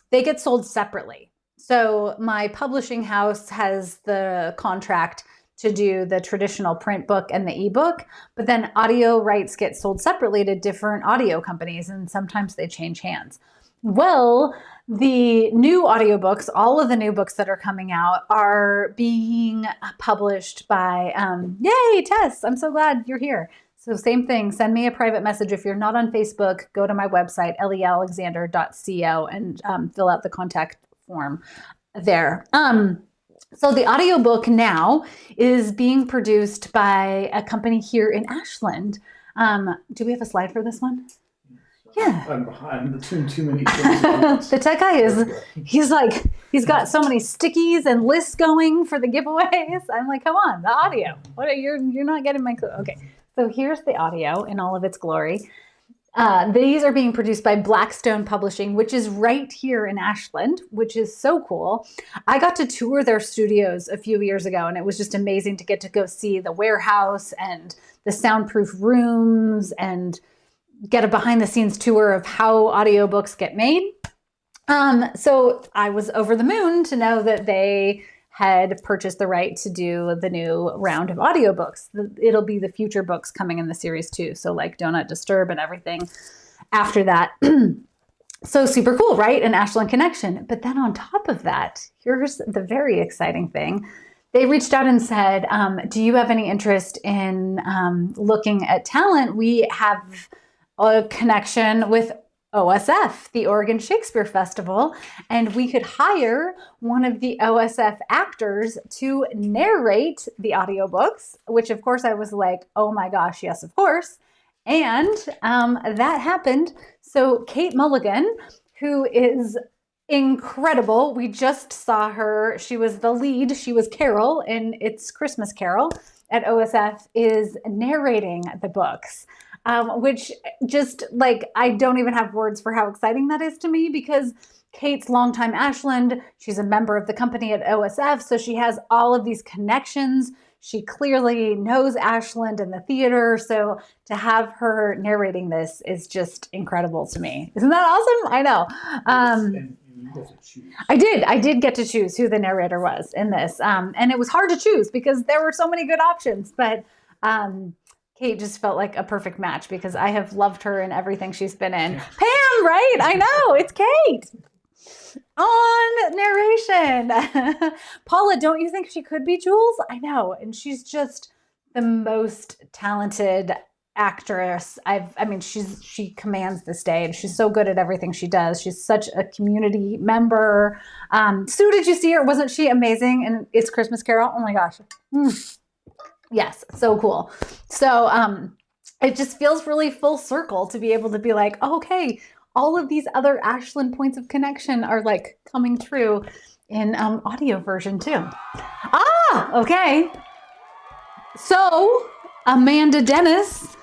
they get sold separately. So my publishing house has the contract to do the traditional print book and the ebook, but then audio rights get sold separately to different audio companies, and sometimes they change hands. Well, the new audiobooks, all of the new books that are coming out, are being published by, yay, Tess, I'm so glad you're here. So same thing, send me a private message. If you're not on Facebook, go to my website, lealexander.co, and fill out the contact form there. So the audiobook now is being produced by a company here in Ashland. Do we have a slide for this one? Yeah. I'm behind. Between too many things. The tech guy he's got so many stickies and lists going for the giveaways. I'm like, come on, the audio. What are you're not getting my clue. Okay. So here's the audio in all of its glory. These are being produced by Blackstone Publishing, which is right here in Ashland, which is so cool. I got to tour their studios a few years ago, and it was just amazing to get to go see the warehouse and the soundproof rooms and get a behind the scenes tour of how audiobooks get made. So I was over the moon to know that they had purchased the right to do the new round of audiobooks. It'll be the future books coming in the series too. So like Donut Disturb and everything after that. So super cool, right? An Ashland connection. But then on top of that, here's the very exciting thing. They reached out and said, do you have any interest in looking at talent? We have a connection with OSF, the Oregon Shakespeare Festival, and we could hire one of the OSF actors to narrate the audiobooks, which of course I was like, oh my gosh, yes, of course. And that happened. So Kate Mulligan, who is incredible, we just saw her. She was the lead. She was Carol in It's Christmas Carol at OSF, is narrating the books. Which just like, I don't even have words for how exciting that is to me, because Kate's longtime Ashland, she's a member of the company at OSF, so she has all of these connections. She clearly knows Ashland and the theater, so to have her narrating this is just incredible to me. Isn't that awesome? I know. And you get to choose. I did get to choose who the narrator was in this, and it was hard to choose because there were so many good options, but Kate just felt like a perfect match because I have loved her in everything she's been in. Pam, right? I know, it's Kate on narration. Paula, don't you think she could be Jules? I know, and she's just the most talented actress. She commands the stage. She's so good at everything she does. She's such a community member. Sue, did you see her? Wasn't she amazing in It's Christmas Carol? Oh my gosh. Yes, so cool. So it just feels really full circle to be able to be like, oh, okay, all of these other Ashland points of connection are like coming true in audio version too. Okay. So Amanda Dennis,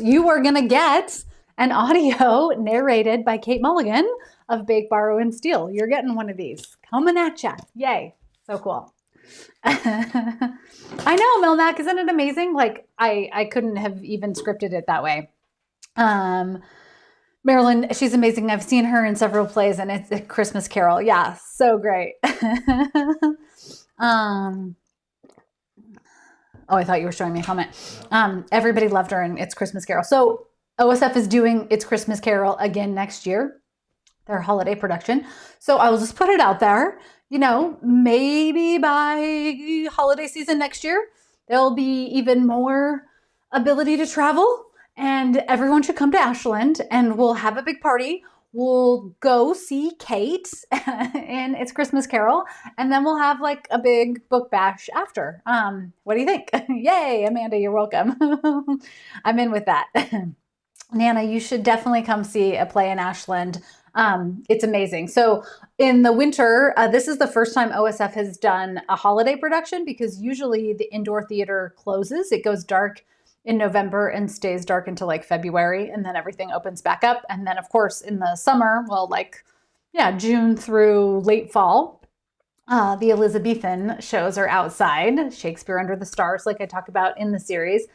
you are going to get an audio narrated by Kate Mulligan of Bake, Borrow, and Steal. You're getting one of these coming at ya. Yay. So cool. I know, Melmac, isn't it amazing? Like I couldn't have even scripted it that way. Marilyn, she's amazing. I've seen her in several plays, and it's a Christmas Carol. Yeah, so great. Oh, I thought you were showing me a comment. Everybody loved her in It's Christmas Carol. So OSF is doing It's Christmas Carol again next year, their holiday production. So I will just put it out there. You know, maybe by holiday season next year, there'll be even more ability to travel, and everyone should come to Ashland, and we'll have a big party. We'll go see Kate in It's Christmas Carol, and then we'll have like a big book bash after. What do you think? Yay, Amanda, you're welcome. I'm in with that. Nana, you should definitely come see a play in Ashland. It's amazing. So in the winter, this is the first time OSF has done a holiday production, because usually the indoor theater closes. It goes dark in November and stays dark until like February, and then everything opens back up. And then of course in the summer, well, like, yeah, June through late fall, the Elizabethan shows are outside, Shakespeare Under the Stars, like I talk about in the series.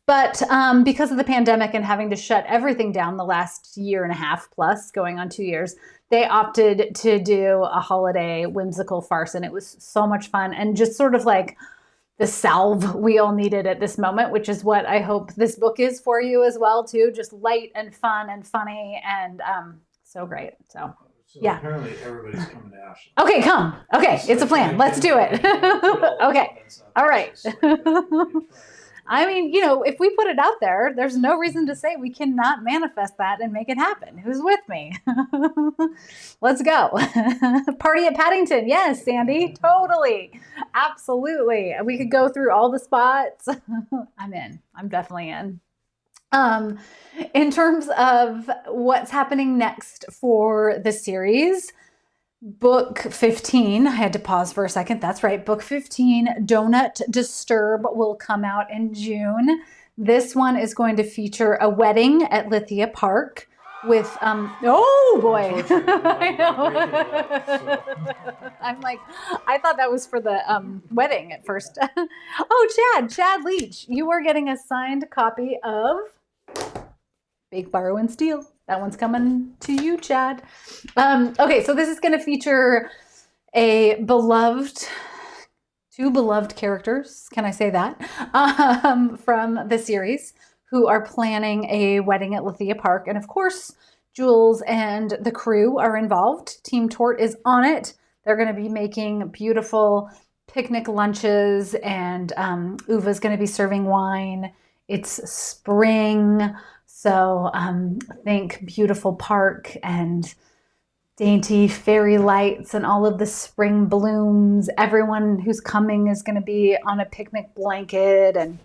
But because of the pandemic and having to shut everything down the last year and a half plus, going on 2 years, they opted to do a holiday whimsical farce, and it was so much fun, and just sort of like the salve we all needed at this moment, which is what I hope this book is for you as well too. Just light and fun and funny, and so great. So yeah. Apparently everybody's coming to Ashland. Okay, come. Okay, it's a plan. Let's do it. Okay. All right. I mean, you know, if we put it out there, there's no reason to say we cannot manifest that and make it happen. Who's with me? Let's go. Party at Paddington. Yes, Sandy. Totally. Absolutely. We could go through all the spots. I'm in. I'm definitely in. In terms of what's happening next for the series, Book 15, I had to pause for a second. That's right. Book 15, Donut Disturb, will come out in June. This one is going to feature a wedding at Lithia Park with, oh boy. I know. I'm like, I thought that was for the wedding at first. Oh, Chad Leach, you are getting a signed copy of Bake, Borrow, and Steal. That one's coming to you, Chad. Okay, so this is going to feature two beloved characters, can I say that, from the series, who are planning a wedding at Lithia Park. And of course, Jules and the crew are involved. Team Tort is on it. They're going to be making beautiful picnic lunches, and Uva's going to be serving wine. It's spring. So think beautiful park and dainty fairy lights and all of the spring blooms. Everyone who's coming is going to be on a picnic blanket. And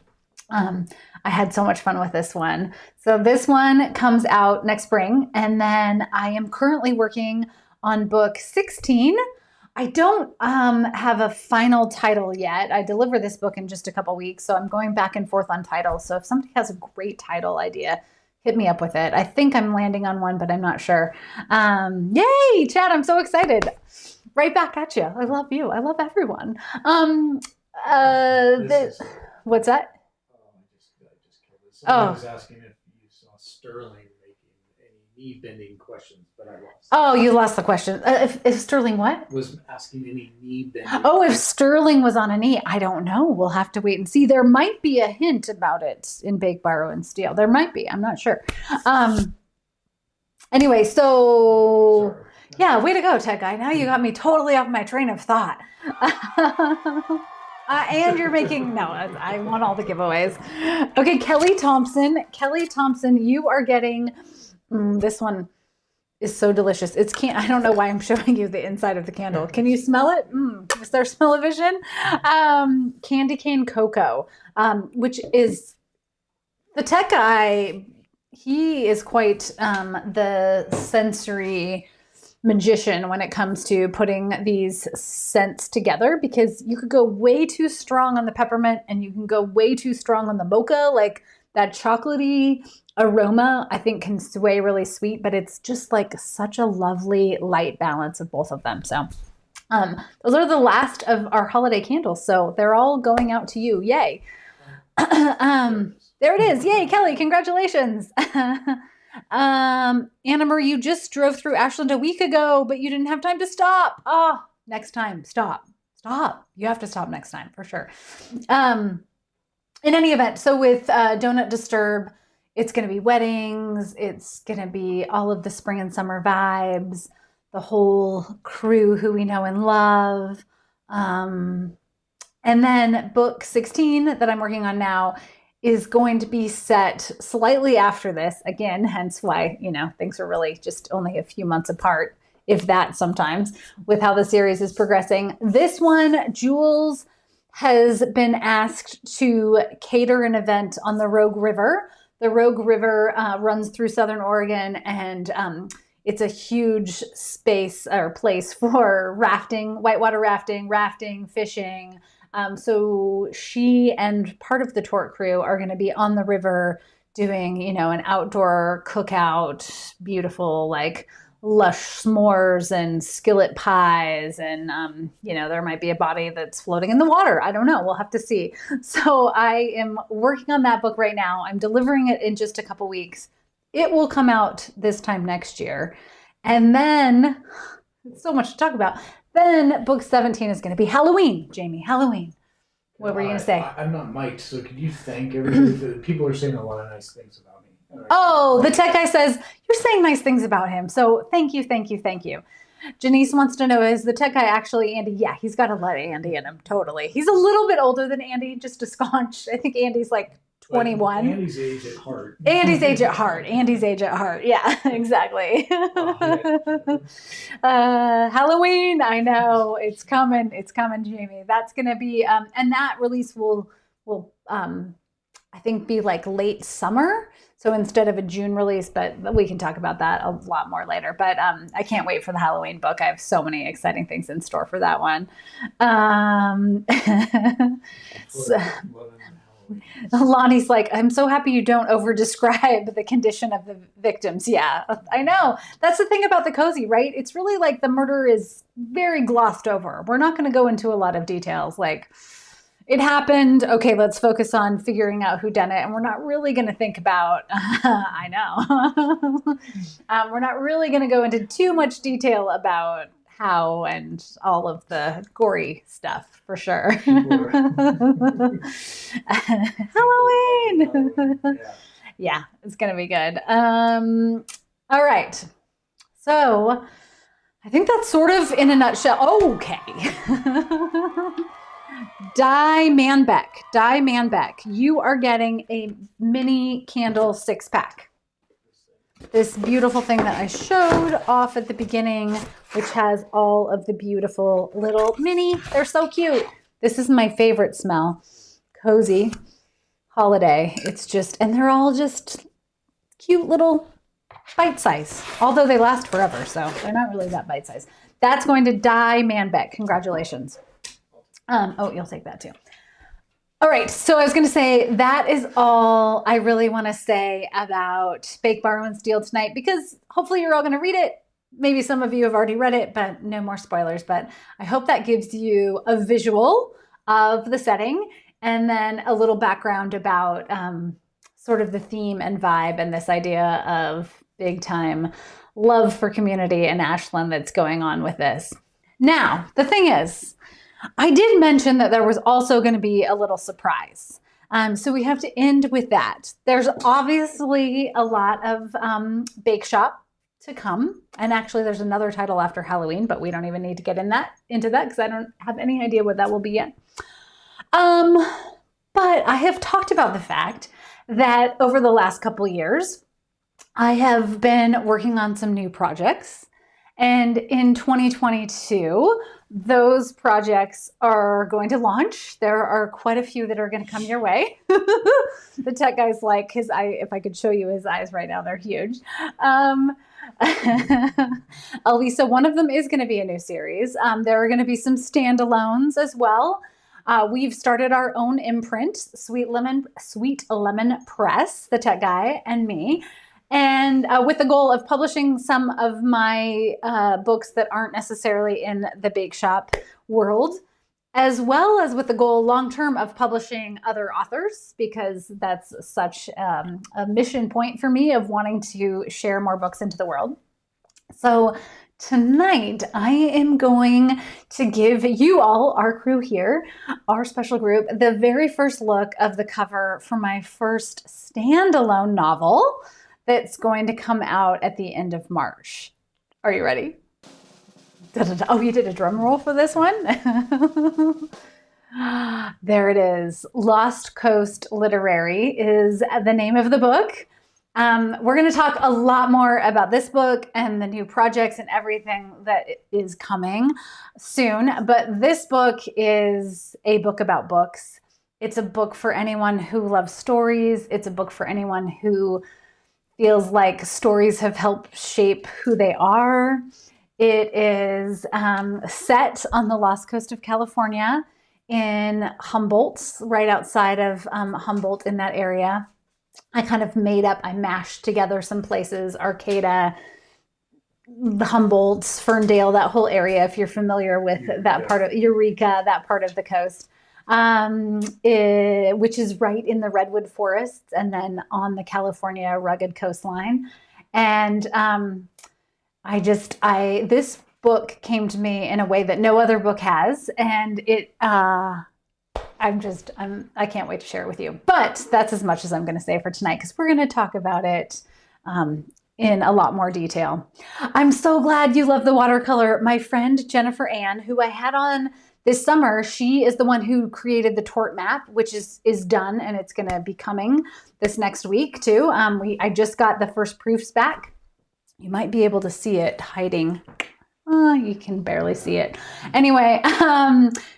I had so much fun with this one. So this one comes out next spring. And then I am currently working on book 16. I don't have a final title yet. I deliver this book in just a couple weeks, so I'm going back and forth on titles. So if somebody has a great title idea, hit me up with it. I think I'm landing on one, but I'm not sure. Yay, Chad, I'm so excited. Right back at you. I love you. I love everyone. What's that? I was asking if you saw Sterling making any knee-bending questions, but I lost. Oh, you lost the question. If Sterling what? Was asking any knee-bending Oh, if Sterling was on a knee, I don't know. We'll have to wait and see. There might be a hint about it in Bake, Borrow, and Steal. There might be. I'm not sure. Anyway, so yeah, way to go, tech guy. Now you got me totally off my train of thought. And you're making, no, I want all the giveaways. Okay, Kelly Thompson, you are getting, this one is so delicious. I don't know why I'm showing you the inside of the candle. Can you smell it? Is there smell-o-vision? Candy cane cocoa, which is, the tech guy he is quite the sensory magician when it comes to putting these scents together, because you could go way too strong on the peppermint and you can go way too strong on the mocha. Like that chocolatey aroma, I think, can sway really sweet, but it's just like such a lovely light balance of both of them. So those are the last of our holiday candles. So they're all going out to you. Yay. There it is. Yay, Kelly. Congratulations. Anna Marie, you just drove through Ashland a week ago, but you didn't have time to stop. Oh, next time, stop. You have to stop next time for sure. In any event, so with Donut Disturb, it's going to be weddings. It's going to be all of the spring and summer vibes, the whole crew who we know and love. And then book 16 that I'm working on now is going to be set slightly after this. Again, hence why, things are really just only a few months apart, if that sometimes, with how the series is progressing. This one, Jules has been asked to cater an event on the Rogue River. The Rogue River runs through Southern Oregon, and it's a huge space or place for rafting, whitewater rafting, fishing. So she and part of the Tort crew are going to be on the river doing, an outdoor cookout, beautiful, like lush s'mores and skillet pies. And, there might be a body that's floating in the water. I don't know. We'll have to see. So I am working on that book right now. I'm delivering it in just a couple weeks. It will come out this time next year. And then, so much to talk about. Then book 17 is going to be Halloween, Jamie. Halloween. What were you going to say? I'm not mic'd, so can you thank everybody? People are saying a lot of nice things about me. Oh, the tech guy says, you're saying nice things about him. So thank you. Janice wants to know, is the tech guy actually Andy? Yeah, he's got a lot of Andy in him, totally. He's a little bit older than Andy, just a scotch. I think Andy's like 21. Andy's age at heart. Andy's age at heart. Yeah, exactly. Halloween, I know. It's coming, Jamie. That's going to be, and that release will I think be like late summer. So instead of a June release, but we can talk about that a lot more later. But I can't wait for the Halloween book. I have so many exciting things in store for that one. Lonnie's like, I'm so happy you don't over-describe the condition of the victims. Yeah, I know. That's the thing about the cozy, right? It's really like the murder is very glossed over. We're not going to go into a lot of details. Like, it happened. Okay, let's focus on figuring out who done it. And we're not really going to think about, I know. We're not really going to go into too much detail about how and all of the gory stuff, for sure. Halloween. Yeah, it's going to be good. All right. So I think that's sort of in a nutshell. Okay. Die Manbeck, you are getting a mini candle 6-pack. This beautiful thing that I showed off at the beginning, which has all of the beautiful little mini, they're so cute. This is my favorite smell. Cozy holiday. It's just, and they're all just cute little bite size, although they last forever, so they're not really that bite size. That's going to Die Manbeck. Congratulations. Oh, you'll take that too. All right, so I was going to say that is all I really want to say about Bake, Borrow, and Steal tonight, because hopefully you're all going to read it. Maybe some of you have already read it, but no more spoilers. But I hope that gives you a visual of the setting and then a little background about sort of the theme and vibe and this idea of big time love for community in Ashland that's going on with this. Now, the thing is, I did mention that there was also going to be a little surprise. So we have to end with that. There's obviously a lot of Bakeshop to come. And actually there's another title after Halloween, but we don't even need to get into that because I don't have any idea what that will be yet. But I have talked about the fact that over the last couple years, I have been working on some new projects. And in 2022, those projects are going to launch. There are quite a few that are going to come your way. The tech guy's like, his eye, if I could show you his eyes right now, they're huge. Elisa, one of them is going to be a new series. There are going to be some standalones as well. We've started our own imprint, Sweet Lemon Press, the tech guy and me. And with the goal of publishing some of my books that aren't necessarily in the bake shop world, as well as with the goal long-term of publishing other authors, because that's such a mission point for me of wanting to share more books into the world. So tonight, I am going to give you all, our crew here, our special group, the very first look of the cover for my first standalone novel that's going to come out at the end of March. Are you ready? Da-da-da. Oh, you did a drum roll for this one? There it is. Lost Coast Literary is the name of the book. We're going to talk a lot more about this book and the new projects and everything that is coming soon. But this book is a book about books. It's a book for anyone who loves stories. It's a book for anyone who feels like stories have helped shape who they are. It is set on the Lost Coast of California in Humboldt, right outside of Humboldt in that area. I kind of I mashed together some places, Arcata, Humboldt, Ferndale, that whole area, if you're familiar with that part of Eureka, that part of the coast, which is right in the redwood forests and then on the California rugged coastline. And this book came to me in a way that no other book has. And I can't wait to share it with you. But that's as much as I'm going to say for tonight, because we're going to talk about it in a lot more detail. I'm so glad you love the watercolor. My friend Jennifer Ann, who I had on this summer, she is the one who created the Tort Map, which is done, and it's going to be coming this next week too. I just got the first proofs back. You might be able to see it hiding. You can barely see it. Anyway,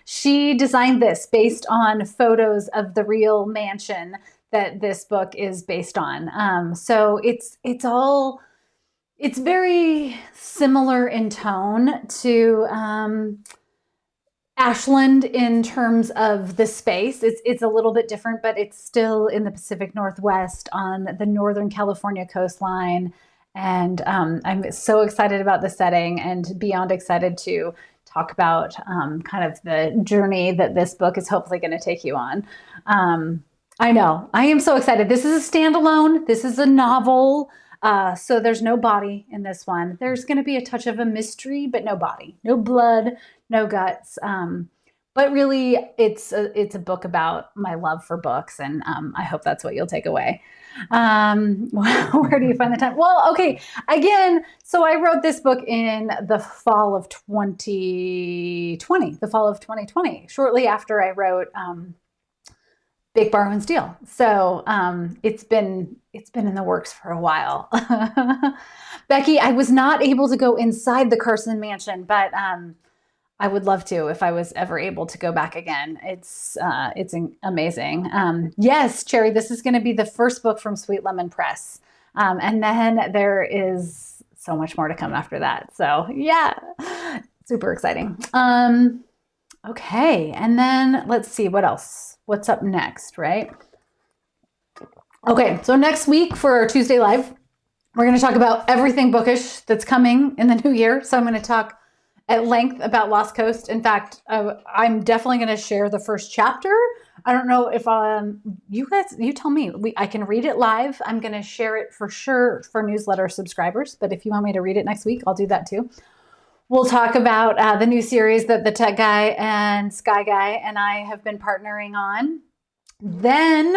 she designed this based on photos of the real mansion that this book is based on. So it's very similar in tone to Ashland in terms of the space. It's a little bit different, but it's still in the Pacific Northwest on the Northern California coastline. And I'm so excited about the setting and beyond excited to talk about kind of the journey that this book is hopefully going to take you on. I know, I am so excited. This is a standalone. This is a novel. So there's no body in this one. There's going to be a touch of a mystery, but no body, no blood, no guts. But really, it's a book about my love for books, and I hope that's what you'll take away. Where do you find the time? Well, okay, again, so I wrote this book in the fall of 2020, shortly after I wrote Bake, Borrow, and Steal. So it's been in the works for a while. Becky, I was not able to go inside the Carson Mansion, but I would love to if I was ever able to go back again. It's amazing. Yes, Cherry, this is going to be the first book from Sweet Lemon Press. And then there is so much more to come after that. So yeah, super exciting. Okay, and then let's see what else. What's up next, right? Okay, so next week for our Tuesday Live, we're going to talk about everything bookish that's coming in the new year. So I'm going to talk at length about Lost Coast. In fact, I'm definitely going to share the first chapter. I don't know if you tell me. I can read it live. I'm going to share it for sure for newsletter subscribers. But if you want me to read it next week, I'll do that too. We'll talk about the new series that the Tech Guy and Sky Guy and I have been partnering on. Then,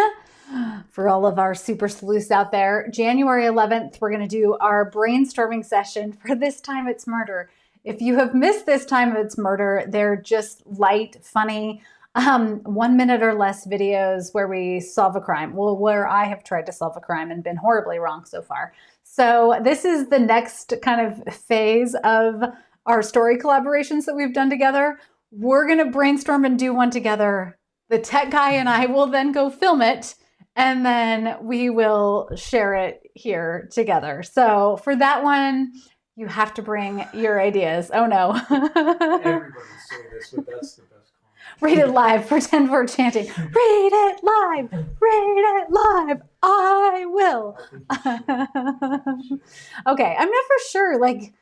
for all of our super sleuths out there, January 11th, we're going to do our brainstorming session for This Time It's Murder. If you have missed This Time It's Murder, they're just light, funny, 1 minute or less videos where we solve a crime. Well, where I have tried to solve a crime and been horribly wrong so far. So this is the next kind of phase of our story collaborations that we've done together. We're going to brainstorm and do one together. The tech guy and I will then go film it, and then we will share it here together. So for that one, you have to bring your ideas. Oh no. Everybody's saying this, but that's the best comment. Read it live. Pretend we're chanting. Read it live. Read it live. I will. Okay, I'm never sure. Like,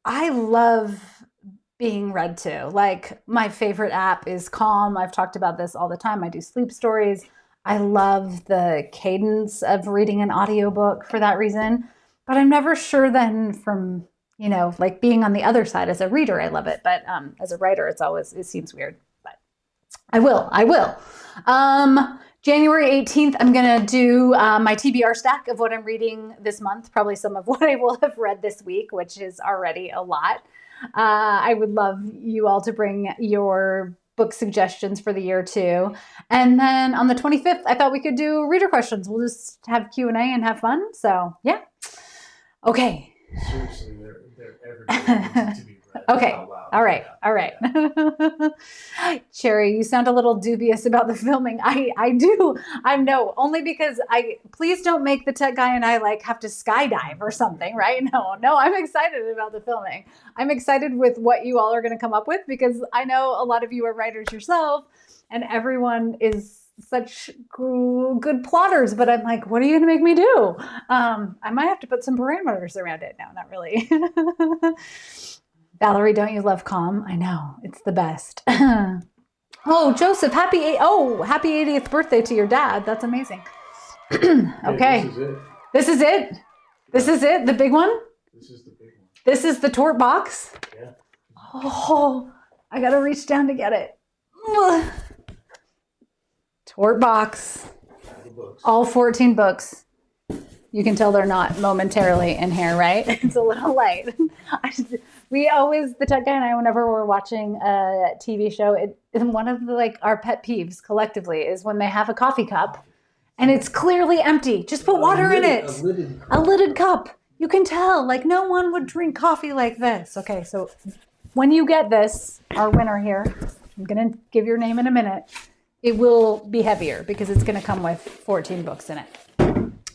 I love being read to. Like, my favorite app is Calm. I've talked about this all the time. I do sleep stories. I love the cadence of reading an audiobook for that reason. But I'm never sure then from, like being on the other side as a reader, I love it. But as a writer, it seems weird. But I will. January 18th, I'm going to do my TBR stack of what I'm reading this month. Probably some of what I will have read this week, which is already a lot. I would love you all to bring your book suggestions for the year too. And then on the 25th, I thought we could do reader questions. We'll just have Q&A and have fun. So yeah. Okay. Seriously, they're everybody needs to be read Okay. out loud. All right. Yeah. All right. Cherry, you sound a little dubious about the filming. I do. I know, only because please don't make the tech guy and I like have to skydive or something, right? No, I'm excited about the filming. I'm excited with what you all are going to come up with, because I know a lot of you are writers yourself and everyone is such good plotters, but I'm like, what are you going to make me do? I might have to put some parameters around it. No, not really. Valerie, don't you love Calm? I know, it's the best. Oh, Joseph, happy 80th birthday to your dad. That's amazing. Okay. This is it. This is it? The big one? This is the big one. This is the tort box? Yeah. Oh, I got to reach down to get it. Ugh. Tort box. The books. All 14 books. You can tell they're not momentarily in here, right? It's a little light. The tech guy and I, whenever we're watching a TV show, one of our pet peeves collectively is when they have a coffee cup and it's clearly empty. Just put water in it. A lidded cup. You can tell, like, no one would drink coffee like this. Okay, so when you get this, our winner here, I'm going to give your name in a minute. It will be heavier because it's going to come with 14 books in it.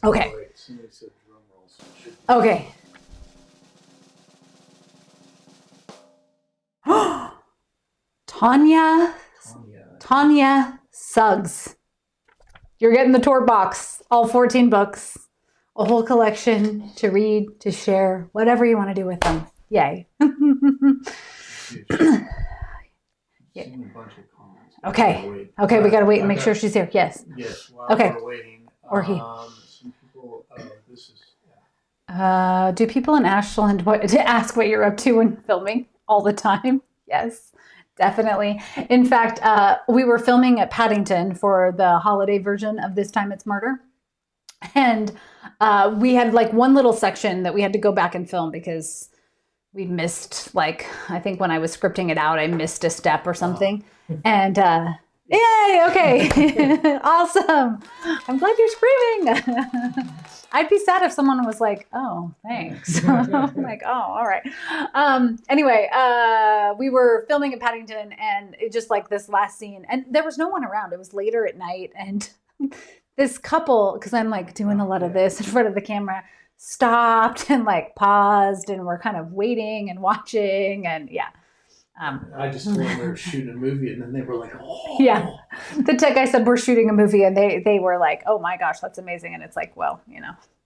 Okay. Oh, wait, somebody said drum rolls. Okay. Tanya Suggs. You're getting the tort box. All 14 books. A whole collection to read, to share, whatever you want to do with them. Yay. Yeah. A bunch of comments. Okay. Okay, we got to wait and make sure she's here. Yes. Yes. While Okay. we're waiting. Or he. Some people. This is. Do people in Ashland ask what you're up to when filming all the time? Yes, definitely. In fact, we were filming at Paddington for the holiday version of This Time It's Murder. And we had like one little section that we had to go back and film because we missed, I think when I was scripting it out, I missed a step or something. And yay, okay. Awesome. I'm glad you're screaming. I'd be sad if someone was like, oh, thanks. I'm like, oh, all right. Anyway, we were filming in Paddington and it just this last scene, and there was no one around. It was later at night, and this couple, because I'm doing a lot of this in front of the camera, stopped and paused, and we're kind of waiting and watching, and yeah. I just told them they were shooting a movie, and then they were like, oh. Yeah. The tech guy said, we're shooting a movie, and they were like, oh my gosh, that's amazing. And it's like, well,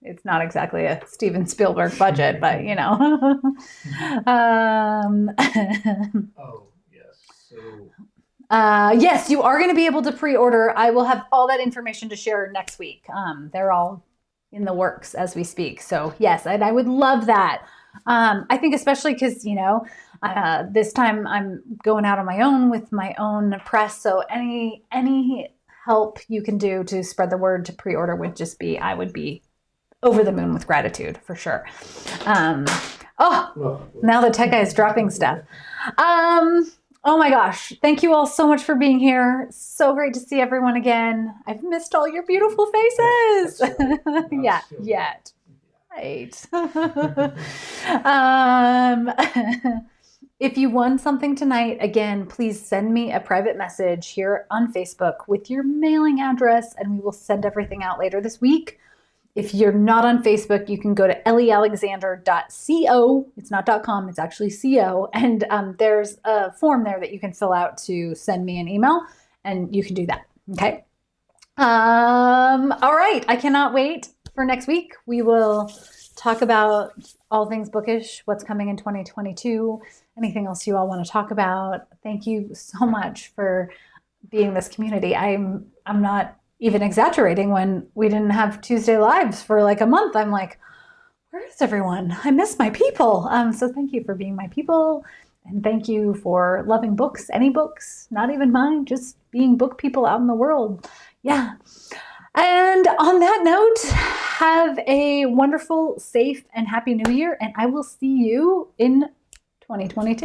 it's not exactly a Steven Spielberg budget, but Oh, yes. So. Yes, you are going to be able to pre-order. I will have all that information to share next week. They're all in the works as we speak. So yes, and I would love that. I think especially because, this time I'm going out on my own with my own press. So any help you can do to spread the word to pre-order I would be over the moon with gratitude for sure. Now the tech guy is dropping stuff. Oh my gosh. Thank you all so much for being here. So great to see everyone again. I've missed all your beautiful faces. That's right. Yeah, Still. yet. Right. If you won something tonight, again, please send me a private message here on Facebook with your mailing address, and we will send everything out later this week. If you're not on Facebook, you can go to elliealexander.co. It's not .com, it's actually .co. And there's a form there that you can fill out to send me an email, and you can do that. Okay. All right. I cannot wait for next week. We will talk about all things bookish, what's coming in 2022, anything else you all want to talk about. Thank you so much for being this community. I'm not even exaggerating. When we didn't have Tuesday lives for like a month, I'm like, where is everyone? I miss my people. So thank you for being my people. And thank you for loving books, any books, not even mine, just being book people out in the world. Yeah. And on that note, have a wonderful, safe, and happy new year. And I will see you in 2022.